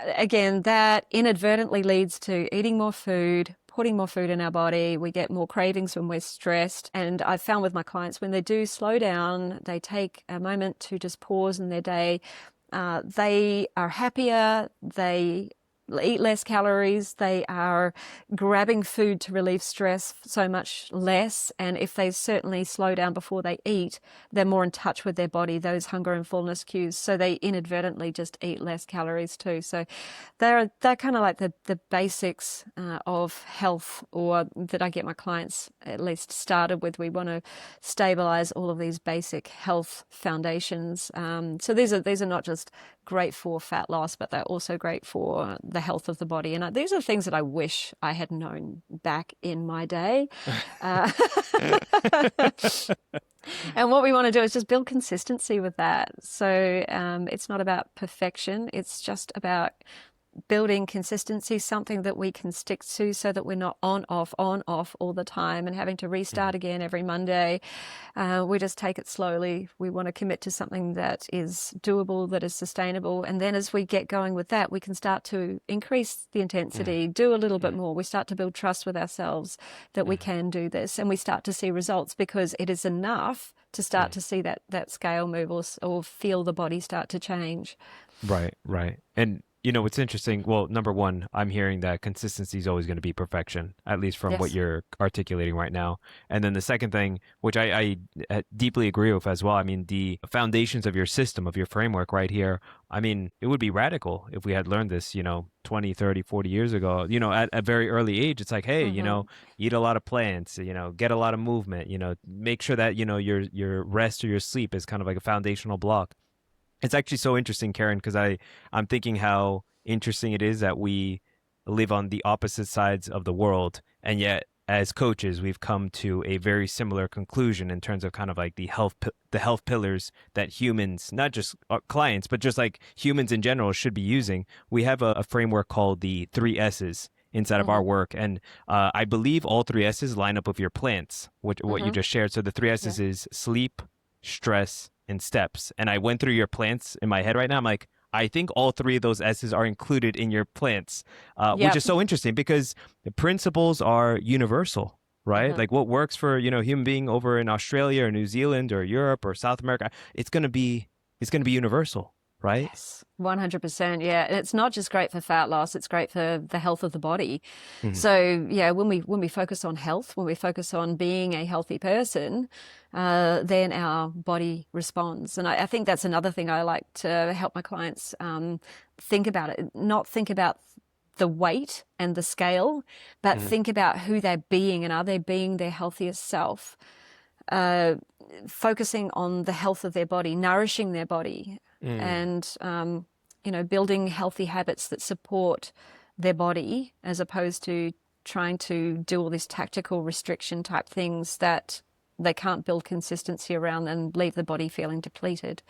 [SPEAKER 1] Yeah.
[SPEAKER 2] again, that inadvertently leads to eating more food, putting more food in our body. We get more cravings when we're stressed. And I've found with my clients, when they do slow down, they take a moment to just pause in their day. They are happier. They eat less calories. They are grabbing food to relieve stress so much less. And if they certainly slow down before they eat, they're more in touch with their body, those hunger and fullness cues. So they inadvertently just eat less calories too. So they're kind of like the basics of health, or that I get my clients at least started with. We want to stabilize all of these basic health foundations. So these are not just great for fat loss, but they're also great for the health of the body. And these are things that I wish I had known back in my day. Uh, and what we want to do is just build consistency with that. So it's not about perfection. It's just about building consistency, something that we can stick to so that we're not on, off all the time and having to restart
[SPEAKER 1] Mm.
[SPEAKER 2] again every Monday. We just take it slowly. We want to commit to something that is doable, that is sustainable. And then as we get going with that, we can start to increase the
[SPEAKER 1] Mm.
[SPEAKER 2] intensity, do a little bit
[SPEAKER 1] Mm.
[SPEAKER 2] more. We start to build trust with ourselves that we
[SPEAKER 1] Mm.
[SPEAKER 2] can do this, and we start to see results because it is enough to start
[SPEAKER 1] Mm.
[SPEAKER 2] to see that scale move, or feel the body start to change.
[SPEAKER 1] Right, right. And what's interesting, well, number one, I'm hearing that consistency is always going to be perfection, at least from what
[SPEAKER 2] Yes.
[SPEAKER 1] you're articulating right now. And then the second thing, which I deeply agree with as well, I mean, the foundations of your system, of your framework right here, I mean, it would be radical if we had learned this, 20, 30, 40 years ago, at a very early age. It's like, hey,
[SPEAKER 2] Hmm.
[SPEAKER 1] eat a lot of plants, get a lot of movement, make sure that, your rest or your sleep is kind of like a foundational block. It's actually so interesting, Kerryn, because I'm thinking how interesting it is that we live on the opposite sides of the world, and yet as coaches, we've come to a very similar conclusion in terms of kind of like the health pillars that humans, not just our clients, but just like humans in general, should be using. We have a framework called the three S's inside of our
[SPEAKER 2] Hmm.
[SPEAKER 1] work, and I believe all three S's line up with your plants, what you
[SPEAKER 2] Hmm.
[SPEAKER 1] just shared. So the three
[SPEAKER 2] Yeah.
[SPEAKER 1] S's is sleep, stress, and steps. And I went through your plants in my head right now. I'm like, I think all three of those S's are included in your plants, which
[SPEAKER 2] Yep.
[SPEAKER 1] is so interesting because the principles are universal, right?
[SPEAKER 2] Hmm.
[SPEAKER 1] Like what works for, human being over in Australia or New Zealand or Europe or South America, it's going to be universal, right?
[SPEAKER 2] Yes, 100%. Yeah. And it's not just great for fat loss, it's great for the health of the body.
[SPEAKER 1] Mhm.
[SPEAKER 2] So, yeah, when we focus on health, when we focus on being a healthy person, then our body responds. And I think that's another thing I like to help my clients think about it, not think about the weight and the scale, but
[SPEAKER 1] Mhm.
[SPEAKER 2] think about who they're being and are they being their healthiest self. Uh, Focusing on the health of their body, nourishing their body,
[SPEAKER 1] Mm.
[SPEAKER 2] and building healthy habits that support their body, as opposed to trying to do all these tactical restriction type things that they can't build consistency around and leave the body feeling depleted.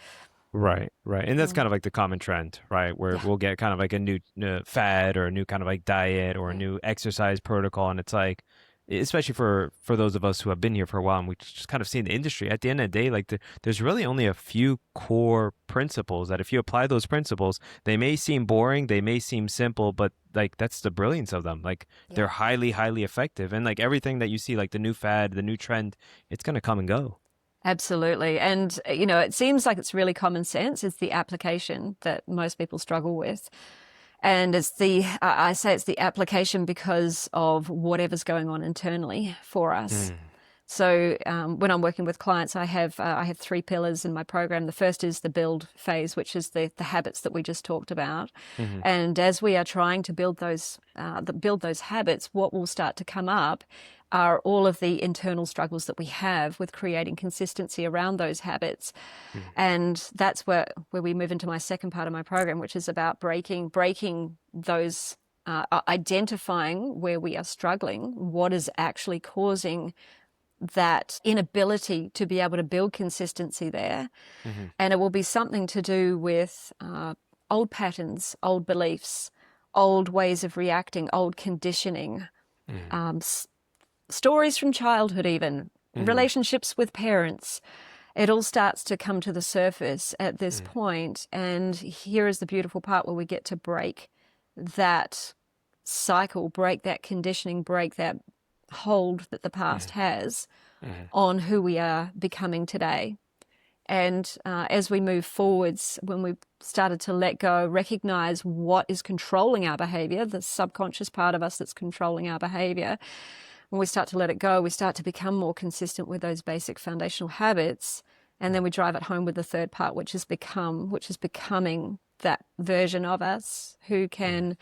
[SPEAKER 1] Right, right. And that's
[SPEAKER 2] Mm.
[SPEAKER 1] kind of like the common trend, right? Where
[SPEAKER 2] Yeah,
[SPEAKER 1] we'll get kind of like a new fad or a new kind of like diet or a
[SPEAKER 2] yeah,
[SPEAKER 1] new exercise protocol. And it's like, especially for those of us who have been here for a while and we just kind of seen the industry, at the end of the day, like there's really only a few core principles that if you apply those principles, they may seem boring, they may seem simple, but like that's the brilliance of them. Like they're
[SPEAKER 2] yeah.
[SPEAKER 1] highly, highly effective. And like everything that you see, like the new fad, the new trend, it's going to come and go.
[SPEAKER 2] Absolutely. And, it seems like it's really common sense. It's the application that most people struggle with. And I say it's the application because of whatever's going on internally for us.
[SPEAKER 1] Mm.
[SPEAKER 2] So when I'm working with clients, I have three pillars in my program. The first is the build phase, which is the habits that we just talked about.
[SPEAKER 1] Hmm.
[SPEAKER 2] And as we are trying to build those habits, what will start to come up are all of the internal struggles that we have with creating consistency around those habits.
[SPEAKER 1] Hmm.
[SPEAKER 2] And that's where we move into my second part of my program, which is about breaking those, identifying where we are struggling, what is actually causing that inability to be able to build consistency there.
[SPEAKER 1] Hmm.
[SPEAKER 2] And it will be something to do with old patterns, old beliefs, old ways of reacting, old conditioning,
[SPEAKER 1] Hmm.
[SPEAKER 2] um, stories from childhood, even
[SPEAKER 1] Hmm.
[SPEAKER 2] relationships with parents. It all starts to come to the surface at this
[SPEAKER 1] Hmm.
[SPEAKER 2] point. And here is the beautiful part where we get to break that cycle, break that conditioning, break that hold that the past has
[SPEAKER 1] Hmm.
[SPEAKER 2] on who we are becoming today. And as we move forwards, when we've started to let go, recognize what is controlling our behavior, the subconscious part of us that's controlling our behavior, when we start to let it go, we start to become more consistent with those basic foundational habits. And then we drive it home with the third part, which is becoming that version of us who can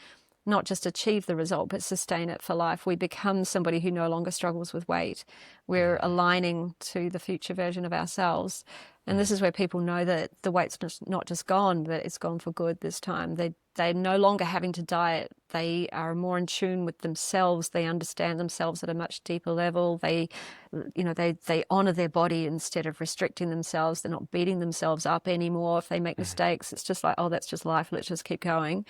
[SPEAKER 2] not just achieve the result, but sustain it for life. We become somebody who no longer struggles with weight. We're aligning to the future version of ourselves. And this is where people know that the weight's not just gone, but it's gone for good this time. They're no longer having to diet. They are more in tune with themselves. They understand themselves at a much deeper level. They honor their body instead of restricting themselves. They're not beating themselves up anymore. If they make mistakes, it's just like, oh, that's just life. Let's just keep going.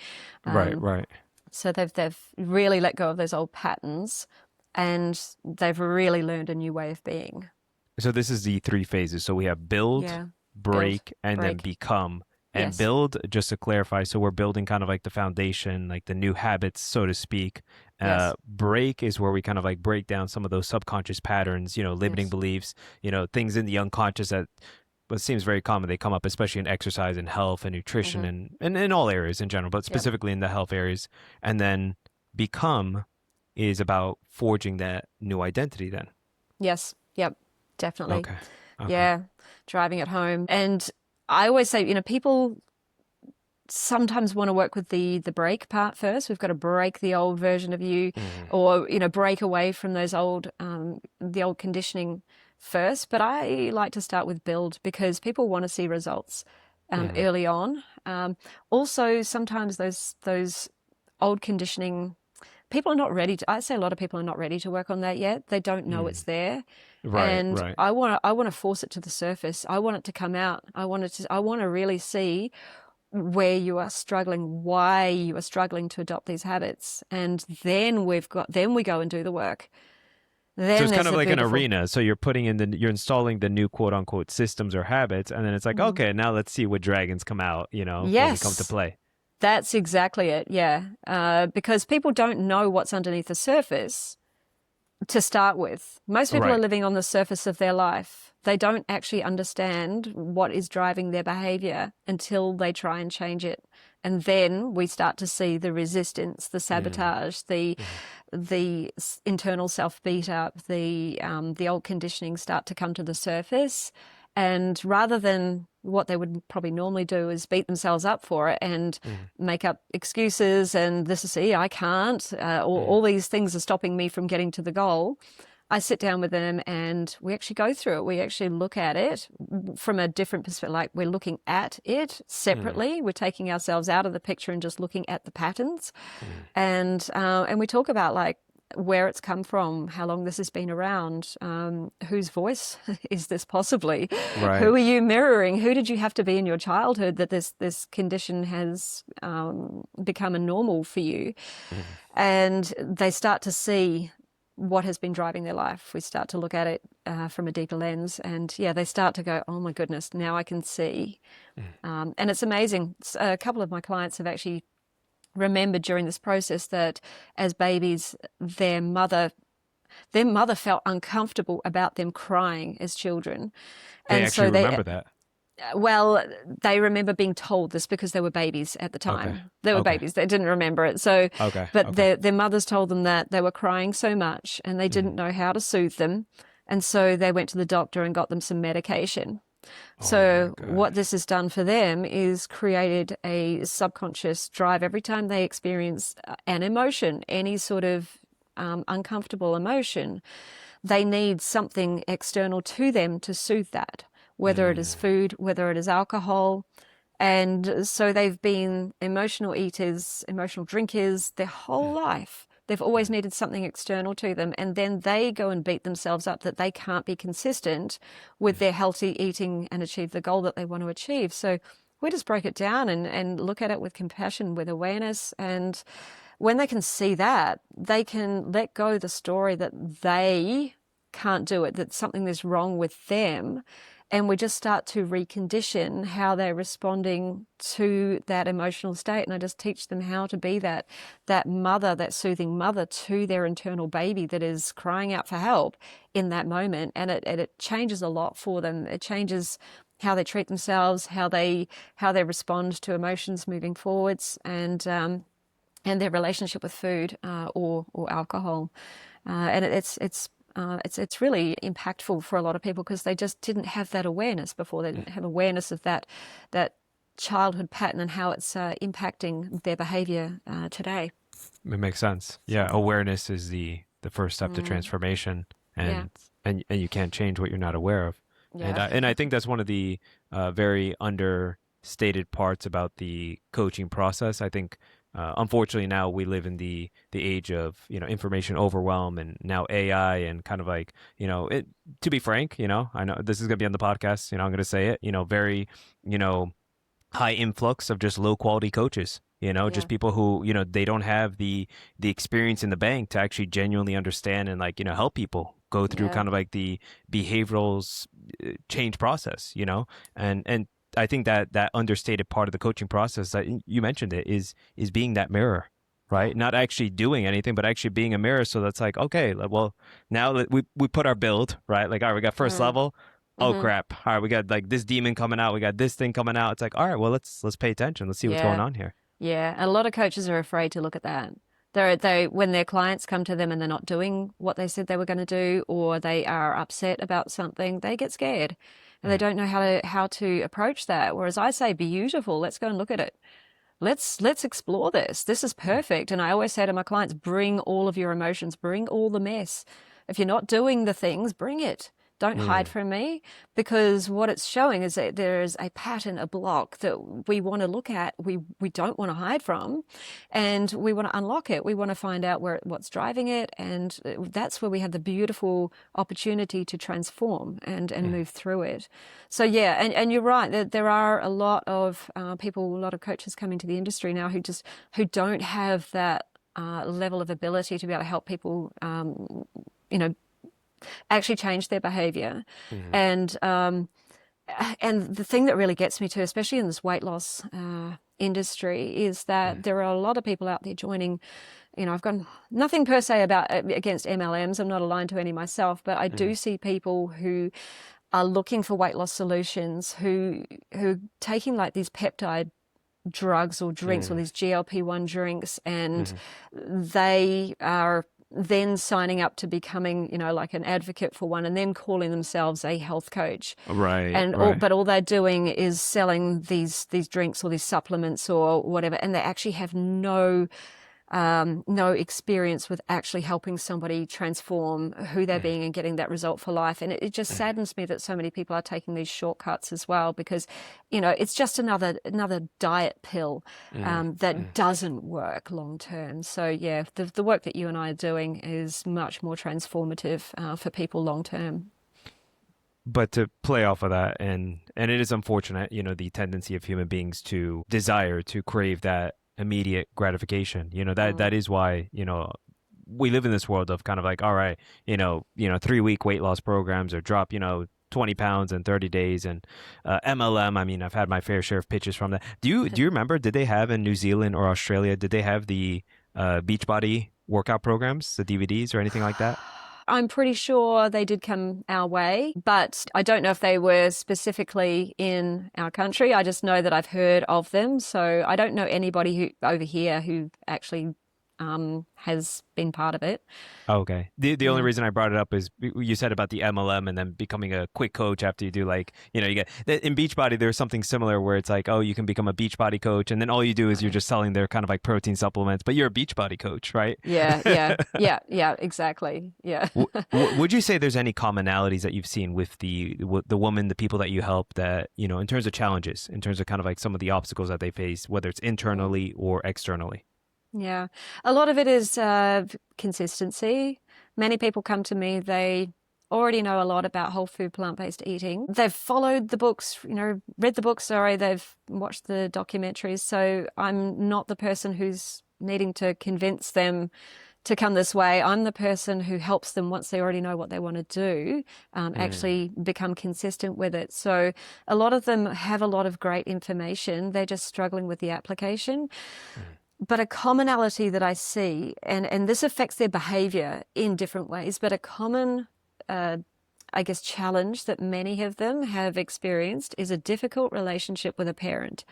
[SPEAKER 1] Right,
[SPEAKER 2] Um,
[SPEAKER 1] right.
[SPEAKER 2] so they've really let go of those old patterns, and they've really learned a new way of being.
[SPEAKER 1] So this is the three phases. So we have build,
[SPEAKER 2] Yeah. Build,
[SPEAKER 1] break, and then
[SPEAKER 2] break.
[SPEAKER 1] become. And
[SPEAKER 2] Yes.
[SPEAKER 1] build, just to clarify, so we're building kind of like the foundation, like the new habits, so to speak.
[SPEAKER 2] Yes.
[SPEAKER 1] Break is where we kind of like break down some of those subconscious patterns, limiting
[SPEAKER 2] Yes.
[SPEAKER 1] beliefs, things in the unconscious that what seems very common. They come up, especially in exercise and health and nutrition
[SPEAKER 2] Mm-hmm.
[SPEAKER 1] and in all areas in general, but
[SPEAKER 2] Yep.
[SPEAKER 1] specifically in the health areas. And then become is about forging that new identity then.
[SPEAKER 2] Yes. Yep. Definitely.
[SPEAKER 1] Okay. Okay.
[SPEAKER 2] Yeah. Driving it home. And I always say, people sometimes want to work with the break part first. We've got to break the old version of you,
[SPEAKER 1] Hmm.
[SPEAKER 2] or break away from those the old conditioning first. But I like to start with build because people want to see results
[SPEAKER 1] Hmm.
[SPEAKER 2] early on. Also, sometimes those old conditioning, people are not ready to. I say a lot of people are not ready to work on that yet. They don't know it's there.
[SPEAKER 1] Right,
[SPEAKER 2] And
[SPEAKER 1] right.
[SPEAKER 2] I want to force it to the surface. I want it to come out. I want to really see where you are struggling, why you are struggling to adopt these habits. And then we go and do the work.
[SPEAKER 1] So
[SPEAKER 2] Then
[SPEAKER 1] it's kind
[SPEAKER 2] there's
[SPEAKER 1] of
[SPEAKER 2] the
[SPEAKER 1] like an
[SPEAKER 2] beautiful.
[SPEAKER 1] arena. So you're installing the new quote unquote systems or habits, and then it's like,
[SPEAKER 2] Mm.
[SPEAKER 1] okay, now let's see what dragons come out, when we come to
[SPEAKER 2] Yes,
[SPEAKER 1] play.
[SPEAKER 2] that's exactly it. Yeah. Because people don't know what's underneath the surface to start with. Most people are
[SPEAKER 1] Right.
[SPEAKER 2] living on the surface of their life. They don't actually understand what is driving their behavior until they try and change it. And then we start to see the resistance, the
[SPEAKER 1] Mm,
[SPEAKER 2] sabotage, the
[SPEAKER 1] mm,
[SPEAKER 2] internal self beat up, the old conditioning start to come to the surface. And rather than what they would probably normally do is beat themselves up for it and
[SPEAKER 1] mm,
[SPEAKER 2] make up excuses and this is, see, I can't,
[SPEAKER 1] mm,
[SPEAKER 2] all these things are stopping me from getting to the goal. I sit down with them and we actually go through it. We actually look at it from a different perspective. Like we're looking at it
[SPEAKER 1] mm,
[SPEAKER 2] separately. We're taking ourselves out of the picture and just looking at the patterns.
[SPEAKER 1] mm.
[SPEAKER 2] And we talk about like where it's come from, how long this has been around, whose voice is this possibly?
[SPEAKER 1] Right.
[SPEAKER 2] Who are you mirroring? Who did you have to be in your childhood that this condition has become a normal for you?
[SPEAKER 1] Mm,
[SPEAKER 2] And they start to see what has been driving their life. We start to look at it from a deeper lens, and yeah, they start to go, "Oh my goodness, now I can see."
[SPEAKER 1] mm.
[SPEAKER 2] And it's amazing. A couple of my clients have actually remembered during this process that as babies, their mother felt uncomfortable about them crying as children,
[SPEAKER 1] They
[SPEAKER 2] and
[SPEAKER 1] actually
[SPEAKER 2] so they
[SPEAKER 1] remember that.
[SPEAKER 2] well, they remember being told this because they were babies at the
[SPEAKER 1] Okay.
[SPEAKER 2] time. They were
[SPEAKER 1] Okay.
[SPEAKER 2] babies. They didn't remember it. So,
[SPEAKER 1] Okay.
[SPEAKER 2] but
[SPEAKER 1] Okay.
[SPEAKER 2] their mothers told them that they were crying so much and they
[SPEAKER 1] Mm.
[SPEAKER 2] didn't know how to soothe them. And so they went to the doctor and got them some medication.
[SPEAKER 1] Oh my
[SPEAKER 2] So what
[SPEAKER 1] God.
[SPEAKER 2] this has done for them is created a subconscious drive every time they experience an emotion, any sort of uncomfortable emotion, they need something external to them to soothe that, whether it is
[SPEAKER 1] Mm,
[SPEAKER 2] food, whether it is alcohol. And so they've been emotional eaters, emotional drinkers their whole
[SPEAKER 1] mm,
[SPEAKER 2] life. They've always
[SPEAKER 1] mm,
[SPEAKER 2] needed something external to them. And then they go and beat themselves up that they can't be consistent with
[SPEAKER 1] mm.
[SPEAKER 2] their healthy eating and achieve the goal that they want to achieve. So we just break it down and look at it with compassion, with awareness. And when they can see that, they can let go the story that they can't do it, that something is wrong with them. And we just start to recondition how they're responding to that emotional state. And I just teach them how to be that mother, that soothing mother to their internal baby that is crying out for help in that moment. And it changes a lot for them. It changes how they treat themselves, how they respond to emotions moving forwards, and their relationship with food or alcohol. And it's really impactful for a lot of people because they just didn't have that awareness before. They didn't have awareness of that childhood pattern and how it's impacting their behavior today.
[SPEAKER 1] It makes sense. Yeah,
[SPEAKER 2] So,
[SPEAKER 1] awareness is the first step to
[SPEAKER 2] mm,
[SPEAKER 1] transformation,
[SPEAKER 2] yeah,
[SPEAKER 1] and you can't change what you're not aware of. And
[SPEAKER 2] yeah,
[SPEAKER 1] and I think that's one of the very understated parts about the coaching process. I think unfortunately now we live in the age of information overwhelm and now AI and kind of like it. To be frank, I know this is gonna be on the podcast. I'm gonna say it. Very you know high influx of just low quality coaches,
[SPEAKER 2] yeah,
[SPEAKER 1] just people who they don't have the experience in the bank to actually genuinely understand and like help people go through
[SPEAKER 2] yeah.
[SPEAKER 1] kind of like the behavioral change process, and I think that understated part of the coaching process that you mentioned it is being that mirror,
[SPEAKER 2] Yeah.
[SPEAKER 1] right? Not actually doing anything but actually being a mirror. So that's like, okay, well, now that we put our build right, like, all right, we got first
[SPEAKER 2] Mm,
[SPEAKER 1] level. Oh
[SPEAKER 2] mm-hmm.
[SPEAKER 1] crap. All right, we got like this demon coming out. We got this thing coming out. It's like, all right, well, let's pay attention. Let's see what's going
[SPEAKER 2] Yeah.
[SPEAKER 1] on here.
[SPEAKER 2] Yeah, a lot of coaches are afraid to look at that. They when their clients come to them and they're not doing what they said they were going to do, or they are upset about something, they get scared, and they
[SPEAKER 1] Mm,
[SPEAKER 2] don't know how to approach that. Whereas I say, beautiful, let's go and look at it. Let's explore this. This is
[SPEAKER 1] mm,
[SPEAKER 2] perfect. And I always say to my clients, bring all of your emotions, bring all the mess. If you're not doing the things, bring it. Don't hide
[SPEAKER 1] mm,
[SPEAKER 2] from me, because what it's showing is that there is a pattern, a block that we want to look at. We don't want to hide from, and we want to unlock it. We want to find out what's driving it, and that's where we have the beautiful opportunity to transform and
[SPEAKER 1] mm,
[SPEAKER 2] move through it. So yeah, and you're right. There are a lot of people, a lot of coaches coming to the industry now who don't have that level of ability to be able to help people, you know, actually change their behavior.
[SPEAKER 1] Mm-hmm.
[SPEAKER 2] And the thing that really gets me too, especially in this weight loss industry, is that there are a lot of people out there joining. I've got nothing per se against MLMs. I'm not aligned to any myself, but I do see people who are looking for weight loss solutions, who are taking like these peptide drugs or drinks or these GLP-1 drinks, and they are then signing up to becoming, like an advocate for one, and then calling themselves a health coach.
[SPEAKER 1] Right, right.
[SPEAKER 2] But all they're doing is selling these drinks or these supplements or whatever, and they actually have no experience with actually helping somebody transform who they're being and getting that result for life. And it just saddens me that so many people are taking these shortcuts as well, because, it's just another diet pill that doesn't work long term. So yeah, the work that you and I are doing is much more transformative for people long term.
[SPEAKER 1] But to play off of that, and it is unfortunate, the tendency of human beings to desire, to crave that immediate gratification. That is why, we live in this world of kind of like, all right, 3-week weight loss programs, or drop, 20 pounds in 30 days. And MLM, I mean, I've had my fair share of pitches from that. Do you remember, did they have in New Zealand or Australia, did they have the Beachbody workout programs, the DVDs or anything like that?
[SPEAKER 2] I'm pretty sure they did come our way, but I don't know if they were specifically in our country. I just know that I've heard of them. So I don't know anybody who over here who actually has been part of it.
[SPEAKER 1] Okay. The only reason I brought it up is you said about the MLM and then becoming a quick coach after you do, like, you get in Beachbody, there's something similar where it's like, oh, you can become a Beachbody coach, and then all you do is you're just selling their kind of like protein supplements, but you're a Beachbody coach, right?
[SPEAKER 2] Yeah, exactly. Yeah.
[SPEAKER 1] Would you say there's any commonalities that you've seen with the woman, the people that you help, that, in terms of challenges, in terms of kind of like some of the obstacles that they face, whether it's internally or externally?
[SPEAKER 2] Yeah, a lot of it is consistency. Many people come to me, they already know a lot about whole food, plant-based eating. They've followed the books, read the books, they've watched the documentaries. So I'm not the person who's needing to convince them to come this way. I'm the person who helps them, once they already know what they want to do, actually become consistent with it. So a lot of them have a lot of great information. They're just struggling with the application. But a commonality that I see, and this affects their behavior in different ways, but a common, I guess, challenge that many of them have experienced is a difficult relationship with a parent,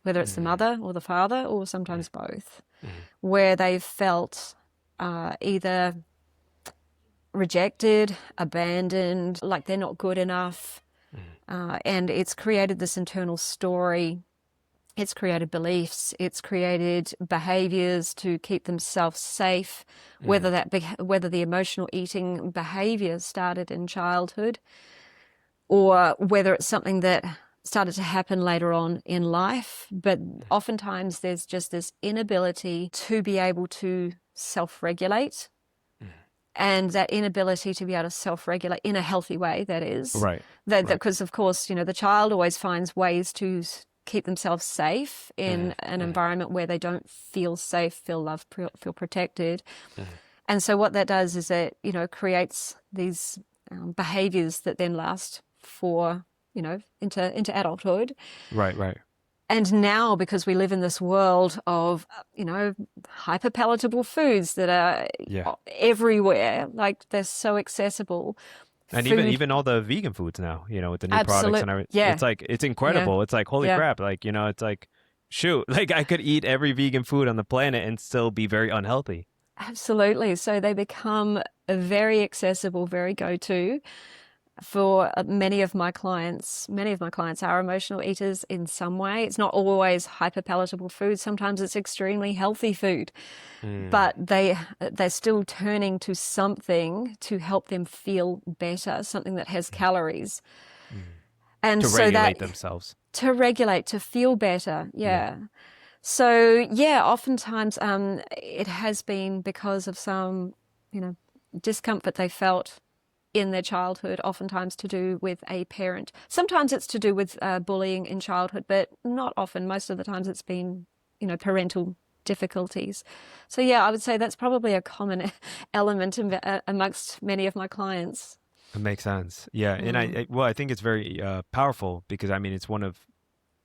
[SPEAKER 2] whether it's the mother or the father, or sometimes both, where they've felt either rejected, abandoned, like they're not good enough. And it's created this internal story. It's created beliefs, it's created behaviors to keep themselves safe, whether the emotional eating behavior started in childhood, or whether it's something that started to happen later on in life. But oftentimes there's just this inability to be able to self-regulate, and that inability to be able to self-regulate in a healthy way, that is.
[SPEAKER 1] Right.
[SPEAKER 2] Because, of course, the child always finds ways to keep themselves safe in an environment where they don't feel safe, feel loved, feel protected. And so what that does is it, creates these behaviors that then last for, into adulthood.
[SPEAKER 1] Right.
[SPEAKER 2] And now, because we live in this world of, hyper palatable foods that are everywhere, like they're so accessible.
[SPEAKER 1] And
[SPEAKER 2] Food.
[SPEAKER 1] even all the vegan foods now, with the new products and everything.
[SPEAKER 2] Yeah.
[SPEAKER 1] It's like, it's incredible.
[SPEAKER 2] Yeah.
[SPEAKER 1] It's like, holy crap. Like, it's like, shoot, like I could eat every vegan food on the planet and still be very unhealthy.
[SPEAKER 2] Absolutely. So they become very accessible, very go-to for many of my clients. Many of my clients are emotional eaters in some way. It's not always hyper palatable food. Sometimes it's extremely healthy food, but they're still turning to something to help them feel better, something that has calories. And
[SPEAKER 1] to
[SPEAKER 2] so
[SPEAKER 1] regulate themselves.
[SPEAKER 2] To regulate, to feel better. Yeah. So oftentimes it has been because of some, discomfort they felt in their childhood, oftentimes to do with a parent. Sometimes it's to do with bullying in childhood, but not often. Most of the times it's been, parental difficulties. So yeah, I would say that's probably a common element amongst many of my clients.
[SPEAKER 1] It makes sense. Yeah, and
[SPEAKER 2] Mm.
[SPEAKER 1] well, I think it's very powerful because I mean it's one of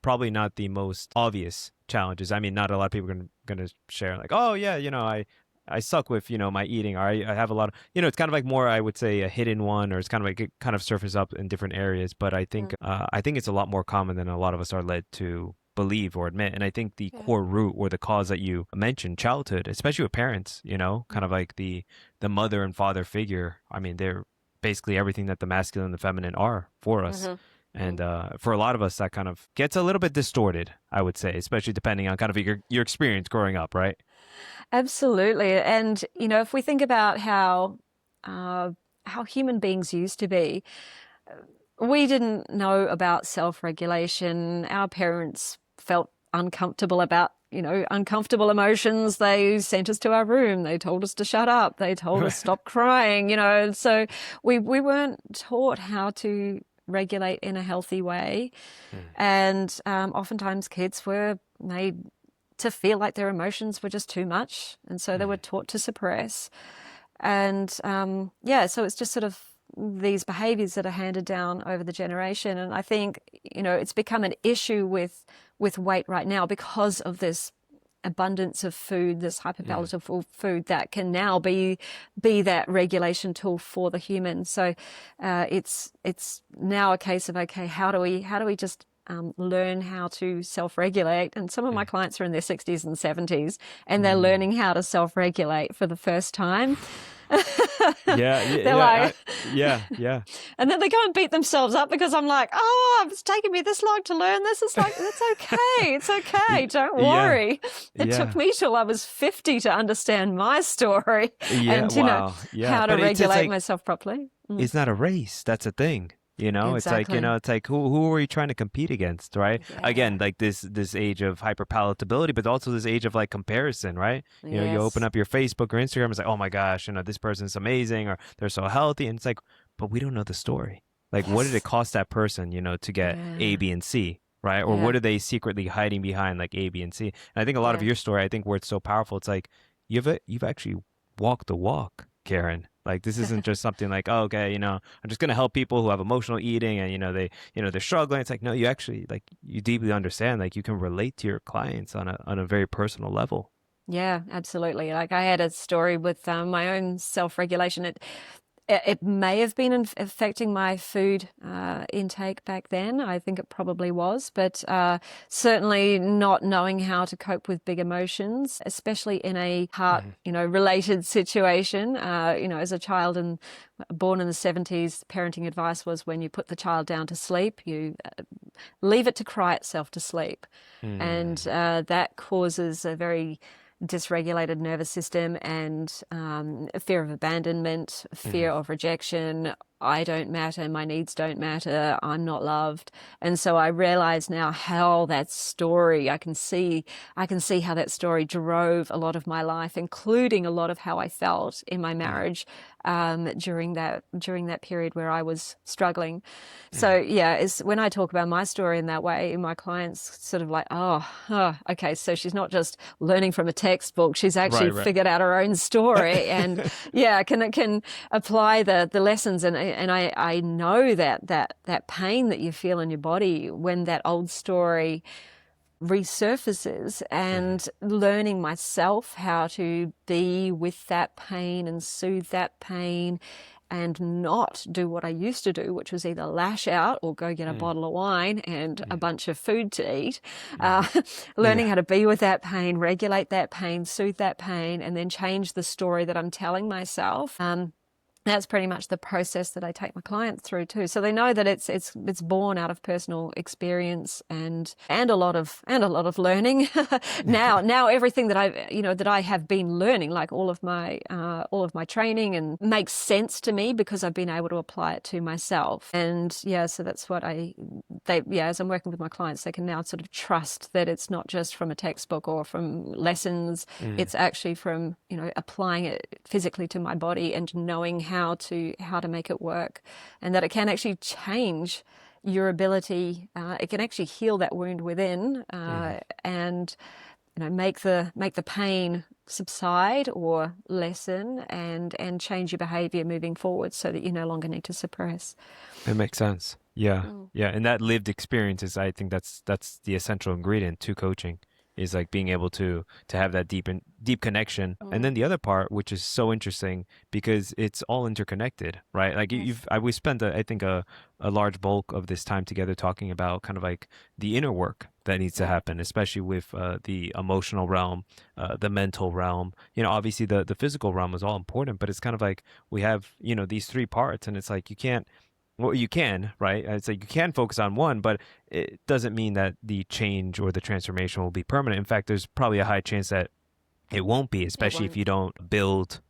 [SPEAKER 1] probably not the most obvious challenges. I mean, not a lot of people are gonna share like, oh yeah, I suck with my eating, or I have a lot of it's kind of like more I would say a hidden one, or it's kind of like it kind of surfaces up in different areas. But I think it's a lot more common than a lot of us are led to believe or admit. And I think the
[SPEAKER 2] Yeah.
[SPEAKER 1] core root or the cause that you mentioned, childhood, especially with parents, kind of like the mother and father figure. I mean, they're basically everything that the masculine and the feminine are for us.
[SPEAKER 2] Mm-hmm.
[SPEAKER 1] And for a lot of us, that kind of gets a little bit distorted, I would say, especially depending on kind of your experience growing up, right?
[SPEAKER 2] Absolutely. And, if we think about uh, how human beings used to be, we didn't know about self-regulation. Our parents felt uncomfortable about, uncomfortable emotions. They sent us to our room. They told us to shut up. They told us stop crying, So we weren't taught how to regulate in a healthy way.
[SPEAKER 1] Hmm.
[SPEAKER 2] And oftentimes kids were made to feel like their emotions were just too much. And so they were
[SPEAKER 1] Hmm.
[SPEAKER 2] taught to suppress. And yeah, so it's just sort of these behaviors that are handed down over the generation. And I think, it's become an issue with weight right now because of this abundance of food, this
[SPEAKER 1] Hmm.
[SPEAKER 2] hyperpalatable food that can now be that regulation tool for the human. So it's now a case of, okay, how do we just learn how to self-regulate? And some of my
[SPEAKER 1] Hmm.
[SPEAKER 2] clients are in their 60s and 70s, and they're
[SPEAKER 1] Mm.
[SPEAKER 2] learning how to self-regulate for the first time.
[SPEAKER 1] Yeah, yeah,
[SPEAKER 2] They're
[SPEAKER 1] yeah,
[SPEAKER 2] like,
[SPEAKER 1] yeah, yeah,
[SPEAKER 2] and then they go and beat themselves up because I'm like, oh, it's taken me this long to learn this. It's like, that's okay. It's okay. Don't
[SPEAKER 1] yeah,
[SPEAKER 2] worry. It took
[SPEAKER 1] yeah,
[SPEAKER 2] me till I was 50 to understand my story
[SPEAKER 1] yeah.
[SPEAKER 2] and,
[SPEAKER 1] Wow, yeah.
[SPEAKER 2] how to
[SPEAKER 1] But it's
[SPEAKER 2] regulate
[SPEAKER 1] like
[SPEAKER 2] myself properly. Mm,
[SPEAKER 1] it's not a race. That's a thing. It's like
[SPEAKER 2] exactly.
[SPEAKER 1] it's like who are you trying to compete against, right?
[SPEAKER 2] Yeah.
[SPEAKER 1] Again, like this age of hyperpalatability, but also this age of like comparison, right? You open
[SPEAKER 2] Yes.
[SPEAKER 1] up your Facebook or Instagram, it's like, oh my gosh, this person's amazing, or they're so healthy, and it's like, but we don't know the story. Like, what did it
[SPEAKER 2] Yes.
[SPEAKER 1] cost that person, to get A,
[SPEAKER 2] Yeah.
[SPEAKER 1] B, and C, right? Or
[SPEAKER 2] Yeah.
[SPEAKER 1] what are they secretly hiding behind like A, B, and C? And I think a lot of
[SPEAKER 2] Yeah.
[SPEAKER 1] your story, I think where it's so powerful, it's like you've actually walked the walk, Karen. Like this isn't just something like, oh, okay, I'm just gonna help people who have emotional eating and they're struggling. It's like no, you actually like you deeply understand, like you can relate to your clients on a very personal level.
[SPEAKER 2] Yeah, absolutely. Like I had a story with my own self-regulation. It may have been affecting my food intake back then. I think it probably was, but certainly not knowing how to cope with big emotions, especially in a heart,
[SPEAKER 1] Mhm.
[SPEAKER 2] related situation. As a child and born in the 70s, parenting advice was when you put the child down to sleep, you leave it to cry itself to sleep. And
[SPEAKER 1] Mm.
[SPEAKER 2] that causes a very dysregulated nervous system and fear of abandonment, fear
[SPEAKER 1] Mhm.
[SPEAKER 2] of rejection. I don't matter. My needs don't matter. I'm not loved. And so I realize now how that story, I can see how that story drove a lot of my life, including a lot of how I felt in my
[SPEAKER 1] Mhm.
[SPEAKER 2] marriage during that period where I was struggling. So
[SPEAKER 1] Mhm.
[SPEAKER 2] yeah, it's when I talk about my story in that way, my clients sort of like, oh, okay, so she's not just learning from a textbook; she's actually
[SPEAKER 1] Right, right.
[SPEAKER 2] figured out her own story, and yeah, can apply the lessons. And I know that pain that you feel in your body when that old story resurfaces,
[SPEAKER 1] Mhm.
[SPEAKER 2] and learning myself how to be with that pain and soothe that pain and not do what I used to do, which was either lash out or go get a
[SPEAKER 1] Mhm.
[SPEAKER 2] bottle of wine and a
[SPEAKER 1] Mhm.
[SPEAKER 2] bunch of food to eat.
[SPEAKER 1] Mhm.
[SPEAKER 2] Learning
[SPEAKER 1] Yeah.
[SPEAKER 2] how to be with that pain, regulate that pain, soothe that pain, and then change the story that I'm telling myself. That's pretty much the process that I take my clients through too. So they know that it's born out of personal experience and a lot of learning. Now everything that I have been learning, like all of my training, and makes sense to me because I've been able to apply it to myself. And yeah, so that's what as I'm working with my clients, they can now sort of trust that it's not just from a textbook or from lessons.
[SPEAKER 1] Mhm.
[SPEAKER 2] It's actually from, applying it physically to my body and knowing how to make it work, and that it can actually change your ability. It can actually heal that wound within,
[SPEAKER 1] Mhm.
[SPEAKER 2] and make the pain subside or lessen, and change your behavior moving forward so that you no longer need to suppress.
[SPEAKER 1] It makes sense. Yeah.
[SPEAKER 2] Mm.
[SPEAKER 1] Yeah. And that lived experience is, I think that's the essential ingredient to coaching, is like being able to have that deep connection. And then
[SPEAKER 2] Mm.
[SPEAKER 1] the other part, which is so interesting because it's all interconnected, right? Like
[SPEAKER 2] Yes.
[SPEAKER 1] we spent I think a large bulk of this time together talking about kind of like the inner work that needs to
[SPEAKER 2] Yeah.
[SPEAKER 1] happen, especially with the emotional realm, the mental realm. Obviously the physical realm is all important, but it's kind of like we have, these three parts, and it's like you can't, well, you can, right? It's like you can focus on one, but it doesn't mean that the change or the transformation will be permanent. In fact, there's probably a high chance that it won't be,
[SPEAKER 2] It
[SPEAKER 1] especially if
[SPEAKER 2] won't.
[SPEAKER 1] you don't build,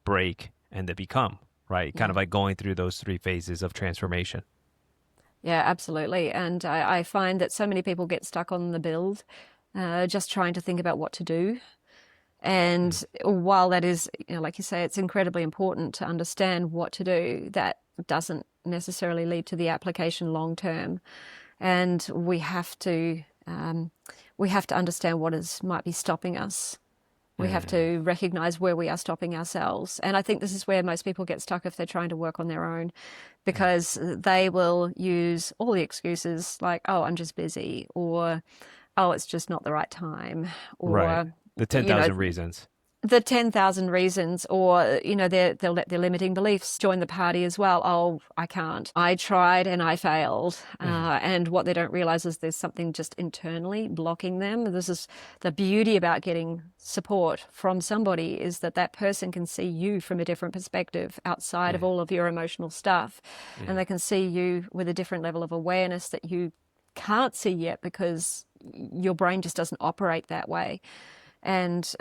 [SPEAKER 1] break, and then become, right? Kind
[SPEAKER 2] Yeah.
[SPEAKER 1] of like going through those three phases of transformation.
[SPEAKER 2] Yeah, absolutely. And I find that so many people get stuck on the build, just trying to think about what to do.
[SPEAKER 1] Mm.
[SPEAKER 2] And while that is, like you say, it's incredibly important to understand what to do, that doesn't necessarily lead to the application long term. And we have to understand what is might be stopping us. We have
[SPEAKER 1] Mm.
[SPEAKER 2] to recognize where we are stopping ourselves. And I think this is where most people get stuck if they're trying to work on their own,
[SPEAKER 1] Mm.
[SPEAKER 2] because they will use all the excuses like, oh, I'm just busy, or, oh, it's just not the right time,
[SPEAKER 1] Right.
[SPEAKER 2] or,
[SPEAKER 1] The
[SPEAKER 2] you know,
[SPEAKER 1] 10,000 reasons.
[SPEAKER 2] the 10,000 reasons, or, they'll let their limiting beliefs join the party as well. Oh, I can't. I tried and I failed.
[SPEAKER 1] Mm.
[SPEAKER 2] And what they don't realize is there's something just internally blocking them. This is the beauty about getting support from somebody, is that that person can see you from a different perspective outside of
[SPEAKER 1] Mm.
[SPEAKER 2] all of your emotional stuff. And
[SPEAKER 1] Mm.
[SPEAKER 2] they can see you with a different level of awareness that you can't see yet because your brain just doesn't operate that way. And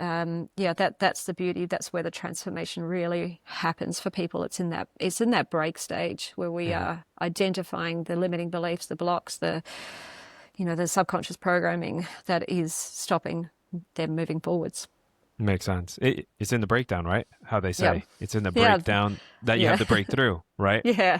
[SPEAKER 2] yeah, that's the beauty. That's where the transformation really happens for people. It's in that break stage where we
[SPEAKER 1] Mm.
[SPEAKER 2] are identifying the limiting beliefs, the blocks, the subconscious programming that is stopping them moving forwards.
[SPEAKER 1] Makes sense. It's in the breakdown, right? How they
[SPEAKER 2] Yeah,
[SPEAKER 1] say it's in the
[SPEAKER 2] yeah,
[SPEAKER 1] breakdown that you have
[SPEAKER 2] yeah.
[SPEAKER 1] the breakthrough, right?
[SPEAKER 2] Yeah.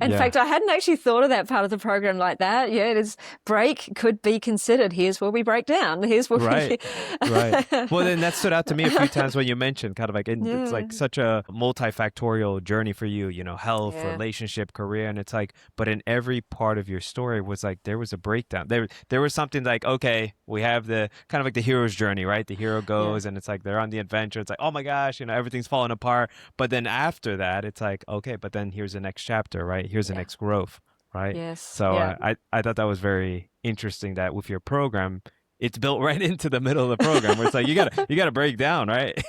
[SPEAKER 2] In
[SPEAKER 1] Yeah.
[SPEAKER 2] fact, I hadn't actually thought of that part of the program like that. Yeah, it is break could be considered. Here's where we break down. Here's where
[SPEAKER 1] Right.
[SPEAKER 2] we.
[SPEAKER 1] Right. Well, then that stood out to me a few times when you mentioned kind of like, and it's
[SPEAKER 2] Yeah.
[SPEAKER 1] like such a multifactorial journey for you, health,
[SPEAKER 2] Yeah.
[SPEAKER 1] relationship, career. And it's like, but in every part of your story was like, there was a breakdown. There was something like, okay, we have the kind of like the hero's journey, right? The hero
[SPEAKER 2] Yeah.
[SPEAKER 1] goes and it's like, they're on the adventure. It's like, oh my gosh, everything's falling apart. But then after that, it's like, okay, but then here's the next chapter, right? Here's the
[SPEAKER 2] Yeah.
[SPEAKER 1] next growth, right?
[SPEAKER 2] Yes.
[SPEAKER 1] So
[SPEAKER 2] Yeah.
[SPEAKER 1] I thought that was very interesting that with your program, it's built right into the middle of the program where it's like you gotta break down, right?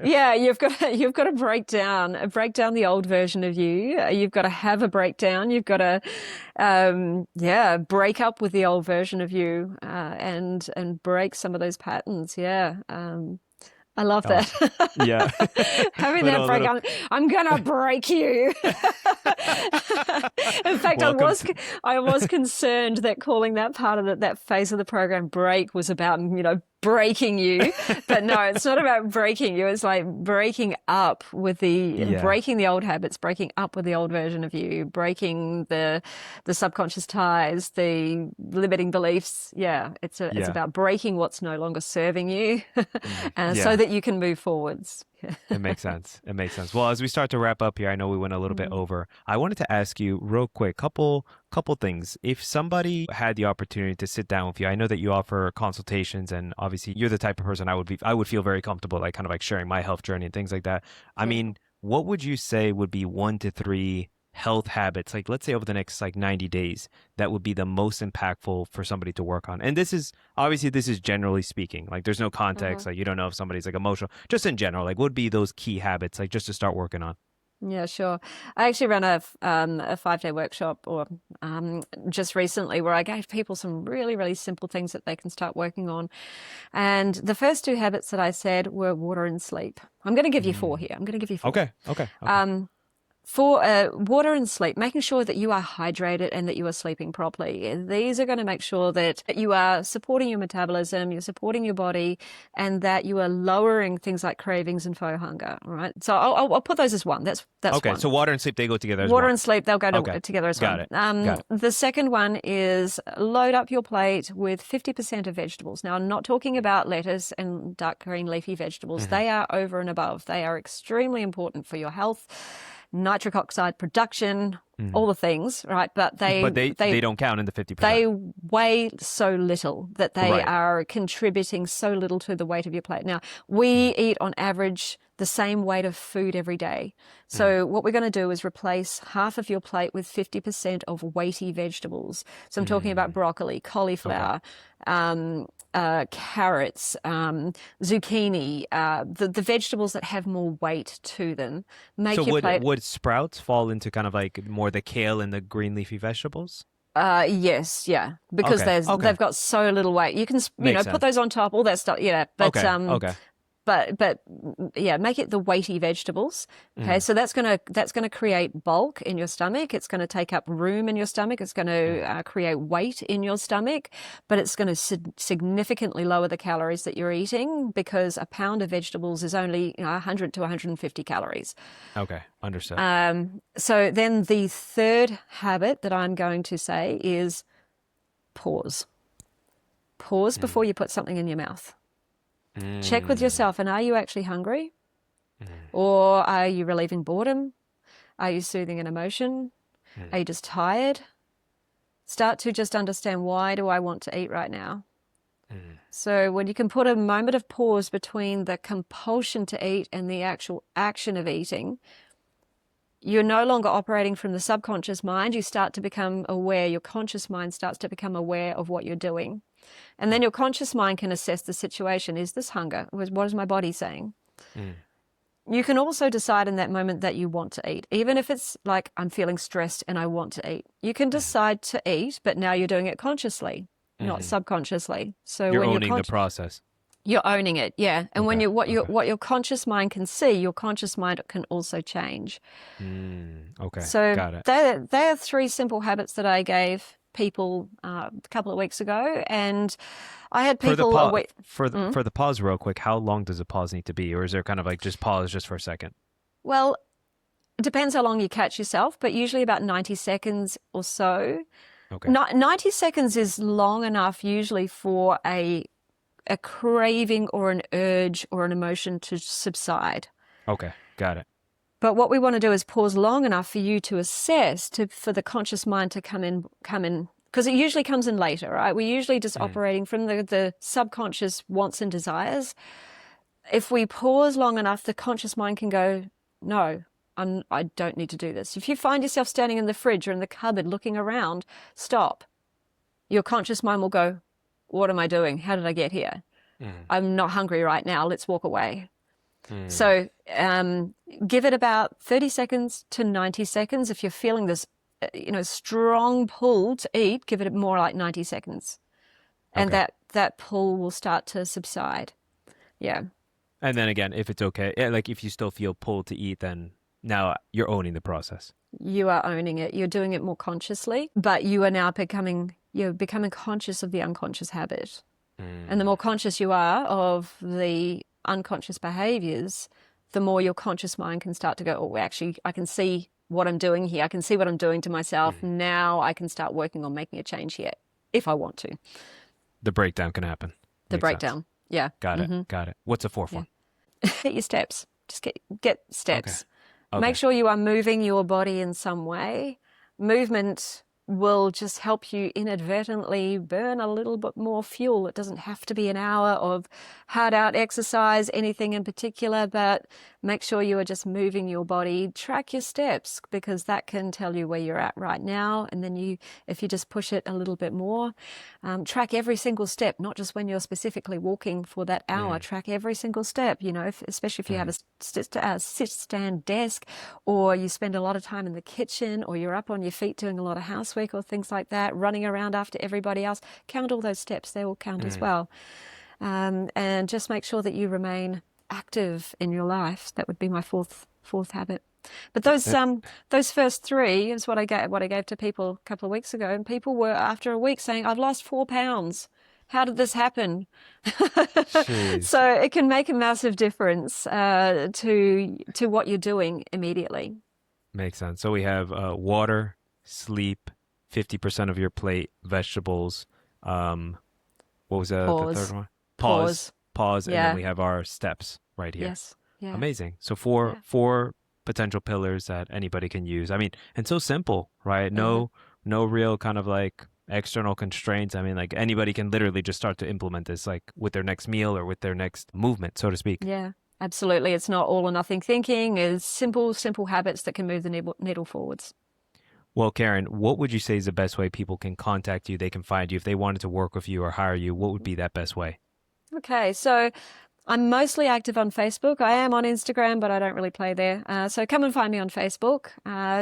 [SPEAKER 2] Yeah, you've got to break down the old version of you. You've got to have a breakdown. You've got to, yeah, break up with the old version of you, and break some of those patterns. Yeah, I love that.
[SPEAKER 1] Awesome. Yeah.
[SPEAKER 2] Having that
[SPEAKER 1] little
[SPEAKER 2] break,
[SPEAKER 1] little
[SPEAKER 2] I'm gonna break you. In fact, I
[SPEAKER 1] welcome
[SPEAKER 2] was
[SPEAKER 1] to
[SPEAKER 2] I was concerned that calling that part of that phase of the program break was about breaking you, but no, it's not about breaking you. It's like
[SPEAKER 1] yeah.
[SPEAKER 2] breaking the old habits, breaking up with the old version of you, breaking the subconscious ties, the limiting beliefs. Yeah, it's
[SPEAKER 1] Yeah.
[SPEAKER 2] about breaking what's no longer serving you, so
[SPEAKER 1] Yeah.
[SPEAKER 2] that you can move forwards.
[SPEAKER 1] It makes sense. It makes sense. Well, as we start to wrap up here, I know we went a little bit
[SPEAKER 2] Mm.
[SPEAKER 1] over. I wanted to ask you real quick, couple things. If somebody had the opportunity to sit down with you, I know that you offer consultations, and obviously you're the type of person I would feel very comfortable like kind of like sharing my health journey and things like that. I
[SPEAKER 2] Yeah.
[SPEAKER 1] mean, what would you say would be 1 to 3 health habits, like let's say over the next like 90 days, that would be the most impactful for somebody to work on? And this is generally speaking, like there's no
[SPEAKER 2] Mhm.
[SPEAKER 1] context, like you don't know if somebody's like emotional, just in general, like what would be those key habits, like just to start working on?
[SPEAKER 2] Yeah, sure. I actually ran a 5-day workshop, or just recently, where I gave people some really, really simple things that they can start working on. And the first two habits that I said were water and sleep. I'm going to give you four
[SPEAKER 1] Mm.
[SPEAKER 2] here. I'm going to give you four.
[SPEAKER 1] Okay. Okay. Okay.
[SPEAKER 2] Um, For water and sleep, making sure that you are hydrated and that you are sleeping properly. These are going to make sure that you are supporting your metabolism, you're supporting your body, and that you are lowering things like cravings and faux hunger. All right. So I'll put those as one. That's
[SPEAKER 1] Okay,
[SPEAKER 2] one.
[SPEAKER 1] so water and sleep, they go together as
[SPEAKER 2] Water
[SPEAKER 1] one.
[SPEAKER 2] and sleep, they'll go
[SPEAKER 1] Okay,
[SPEAKER 2] together as
[SPEAKER 1] got
[SPEAKER 2] one.
[SPEAKER 1] it. Got it.
[SPEAKER 2] The second one is load up your plate with 50% of vegetables. Now, I'm not talking about lettuce and dark green leafy vegetables.
[SPEAKER 1] Hmm.
[SPEAKER 2] They are over and above. They are extremely important for your health, nitric oxide production,
[SPEAKER 1] Hmm.
[SPEAKER 2] all the things, right? But
[SPEAKER 1] But they don't count in the 50%.
[SPEAKER 2] they weigh so little that they
[SPEAKER 1] Right.
[SPEAKER 2] are contributing so little to the weight of your plate. Now, we eat on average the same weight of food every day.
[SPEAKER 1] Mm.
[SPEAKER 2] So what we're going to do is replace half of your plate with 50% of weighty vegetables. So I'm talking about
[SPEAKER 1] Mm.
[SPEAKER 2] broccoli,
[SPEAKER 1] Okay.
[SPEAKER 2] cauliflower, carrots, zucchini, the vegetables that have more weight to them.
[SPEAKER 1] So
[SPEAKER 2] Make your plate.
[SPEAKER 1] would sprouts fall into kind of like more the kale and the green leafy vegetables?
[SPEAKER 2] Yes, yeah, because
[SPEAKER 1] Okay. Okay.
[SPEAKER 2] they've got so little weight. You can,
[SPEAKER 1] Makes
[SPEAKER 2] put
[SPEAKER 1] sense.
[SPEAKER 2] those on top, all that stuff, yeah.
[SPEAKER 1] Okay. Okay.
[SPEAKER 2] But yeah, make it the weighty vegetables. Okay,
[SPEAKER 1] Mm.
[SPEAKER 2] so that's gonna create bulk in your stomach. It's going to take up room in your stomach. It's going
[SPEAKER 1] Mm.
[SPEAKER 2] to create weight in your stomach, but it's going to significantly lower the calories that you're eating because a pound of vegetables is only 100 to 150 calories.
[SPEAKER 1] Okay. Understood.
[SPEAKER 2] So then the third habit that I'm going to say is pause. Pause before
[SPEAKER 1] Mm.
[SPEAKER 2] you put something in your mouth. Check with
[SPEAKER 1] Mm.
[SPEAKER 2] yourself, and are you actually hungry?
[SPEAKER 1] Mm.
[SPEAKER 2] Or are you relieving boredom? Are you soothing an emotion?
[SPEAKER 1] Mm.
[SPEAKER 2] Are you just tired? Start to just understand, why do I want to eat right now?
[SPEAKER 1] Mm.
[SPEAKER 2] So when you can put a moment of pause between the compulsion to eat and the actual action of eating, you're no longer operating from the subconscious mind. You start to become aware. Your conscious mind starts to become aware of what you're doing. And then your conscious mind can assess the situation. Is this hunger? What is my body saying?
[SPEAKER 1] Mm.
[SPEAKER 2] You can also decide in that moment that you want to eat, even if it's like, I'm feeling stressed and I want to eat. You can
[SPEAKER 1] Mm.
[SPEAKER 2] decide to eat, but now you're doing it consciously, not
[SPEAKER 1] Mhm.
[SPEAKER 2] subconsciously. So
[SPEAKER 1] You're
[SPEAKER 2] when
[SPEAKER 1] owning the process.
[SPEAKER 2] you're owning it, yeah. And when
[SPEAKER 1] Okay.
[SPEAKER 2] you
[SPEAKER 1] Okay.
[SPEAKER 2] what your conscious mind can see, your conscious mind can also change.
[SPEAKER 1] Okay.
[SPEAKER 2] So
[SPEAKER 1] Got it.
[SPEAKER 2] they're three simple habits that I gave people a couple of weeks ago, and I had
[SPEAKER 1] For the
[SPEAKER 2] people a
[SPEAKER 1] pause,
[SPEAKER 2] week.
[SPEAKER 1] for the pause, real quick, how long does a pause need to be, or is there kind of like just pause just for a second?
[SPEAKER 2] Well, it depends how long you catch yourself, but usually about 90 seconds or so.
[SPEAKER 1] Okay.
[SPEAKER 2] 90 seconds is long enough usually for a craving or an urge or an emotion to subside.
[SPEAKER 1] Okay. Got it.
[SPEAKER 2] But what we want to do is pause long enough for you to assess, for the conscious mind to come in, because it usually comes in later, right? We're usually just
[SPEAKER 1] Mm.
[SPEAKER 2] operating from the subconscious wants and desires. If we pause long enough, the conscious mind can go, no, I don't need to do this. If you find yourself standing in the fridge or in the cupboard looking around, stop. Your conscious mind will go, what am I doing? How did I get here?
[SPEAKER 1] Mm.
[SPEAKER 2] I'm not hungry right now. Let's walk away.
[SPEAKER 1] Mm.
[SPEAKER 2] So give it about 30 seconds to 90 seconds. If you're feeling this, strong pull to eat, give it more like 90 seconds. And
[SPEAKER 1] Okay.
[SPEAKER 2] that pull will start to subside. Yeah.
[SPEAKER 1] And then again, if it's okay, like if you still feel pulled to eat, then now you're owning the process.
[SPEAKER 2] You are owning it. You're doing it more consciously, but you're becoming conscious of the unconscious habit. And the
[SPEAKER 1] Mm.
[SPEAKER 2] more conscious you are of the unconscious behaviors, the more your conscious mind can start to go, oh, actually, I can see what I'm doing here. I can see what I'm doing to myself.
[SPEAKER 1] Mm.
[SPEAKER 2] Now I can start working on making a change here if I want to.
[SPEAKER 1] The breakdown can happen.
[SPEAKER 2] The
[SPEAKER 1] Makes sense.
[SPEAKER 2] breakdown. Yeah.
[SPEAKER 1] Got it. Got it. What's the fourth
[SPEAKER 2] Yeah.
[SPEAKER 1] one?
[SPEAKER 2] Get your steps. Just get
[SPEAKER 1] Okay.
[SPEAKER 2] steps.
[SPEAKER 1] Okay.
[SPEAKER 2] Make sure you are moving your body in some way. Movement will just help you inadvertently burn a little bit more fuel. It doesn't have to be an hour of hard out exercise, anything in particular, but make sure you are just moving your body. Track your steps, because that can tell you where you're at right now. And then if you just push it a little bit more, track every single step, not just when you're specifically walking for that hour.
[SPEAKER 1] Mm.
[SPEAKER 2] Track every single step, especially if you have
[SPEAKER 1] Mm.
[SPEAKER 2] a sit-stand desk, or you spend a lot of time in the kitchen, or you're up on your feet doing a lot of housework or things like that, running around after everybody else. Count all those steps. They will count as
[SPEAKER 1] Mm.
[SPEAKER 2] well. And just make sure that you remain active in your life. That would be my fourth habit. But those first three is what I gave to people a couple of weeks ago, and people were after a week saying, "I've lost 4 pounds. How did this happen?"
[SPEAKER 1] Jeez.
[SPEAKER 2] So it can make a massive difference to what you're doing immediately.
[SPEAKER 1] Makes sense. So we have water, sleep, 50% of your plate, vegetables. Um, what was the third
[SPEAKER 2] Pause,
[SPEAKER 1] one? Pause,
[SPEAKER 2] pause.
[SPEAKER 1] pause, and then
[SPEAKER 2] Yeah.
[SPEAKER 1] we have our steps right here.
[SPEAKER 2] Yes. Yeah.
[SPEAKER 1] Amazing. So four
[SPEAKER 2] Yeah.
[SPEAKER 1] four potential pillars that anybody can use. I mean, and so simple, right?
[SPEAKER 2] Hmm.
[SPEAKER 1] No real kind of like external constraints. I mean, like anybody can literally just start to implement this like with their next meal or with their next movement, so to speak.
[SPEAKER 2] Yeah. Absolutely. It's not all or nothing thinking. It's simple habits that can move the needle forwards.
[SPEAKER 1] Well, Karen, what would you say is the best way people can contact you, they can find you if they wanted to work with you or hire you? What would be that best way?
[SPEAKER 2] Okay, so I'm mostly active on Facebook. I am on Instagram, but I don't really play there. So come and find me on Facebook.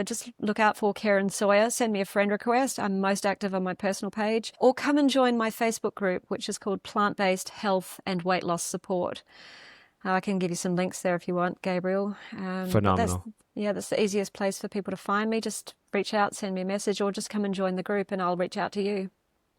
[SPEAKER 2] Just look out for Kerryn Sawyer. Send me a friend request. I'm most active on my personal page. Or come and join my Facebook group, which is called Plant-Based Health and Weight Loss Support. I can give you some links there if you want, Gabriel. But that's
[SPEAKER 1] Phenomenal.
[SPEAKER 2] yeah, that's the easiest place for people to find me. Just reach out, send me a message, or just come and join the group, and I'll reach out to you.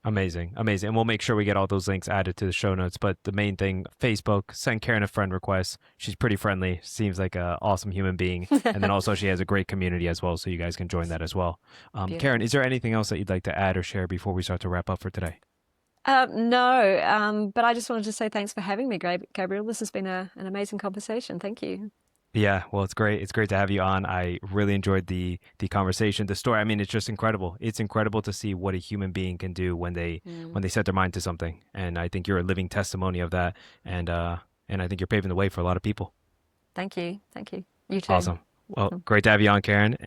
[SPEAKER 1] Amazing. Amazing. And we'll make sure we get all those links added to the show notes. But the main thing, Facebook, send Karen a friend request. She's pretty friendly. Seems like an awesome human being. And then also she has a great community as well. So you guys can join that as well. Karen,
[SPEAKER 2] Beautiful.
[SPEAKER 1] is there anything else that you'd like to add or share before we start to wrap up for today?
[SPEAKER 2] No, but I just wanted to say thanks for having me, Gabriel. This has been an amazing conversation. Thank you.
[SPEAKER 1] Yeah, well, it's great. It's great to have you on. I really enjoyed the conversation, the story. I mean, it's just incredible. It's incredible to see what a human being can do
[SPEAKER 2] Mm,
[SPEAKER 1] when they set their mind to something. And I think you're a living testimony of that. And I think you're paving the way for a lot of people.
[SPEAKER 2] thank you. Thank you. You too.
[SPEAKER 1] Awesome. Well, great to have you on, Karen.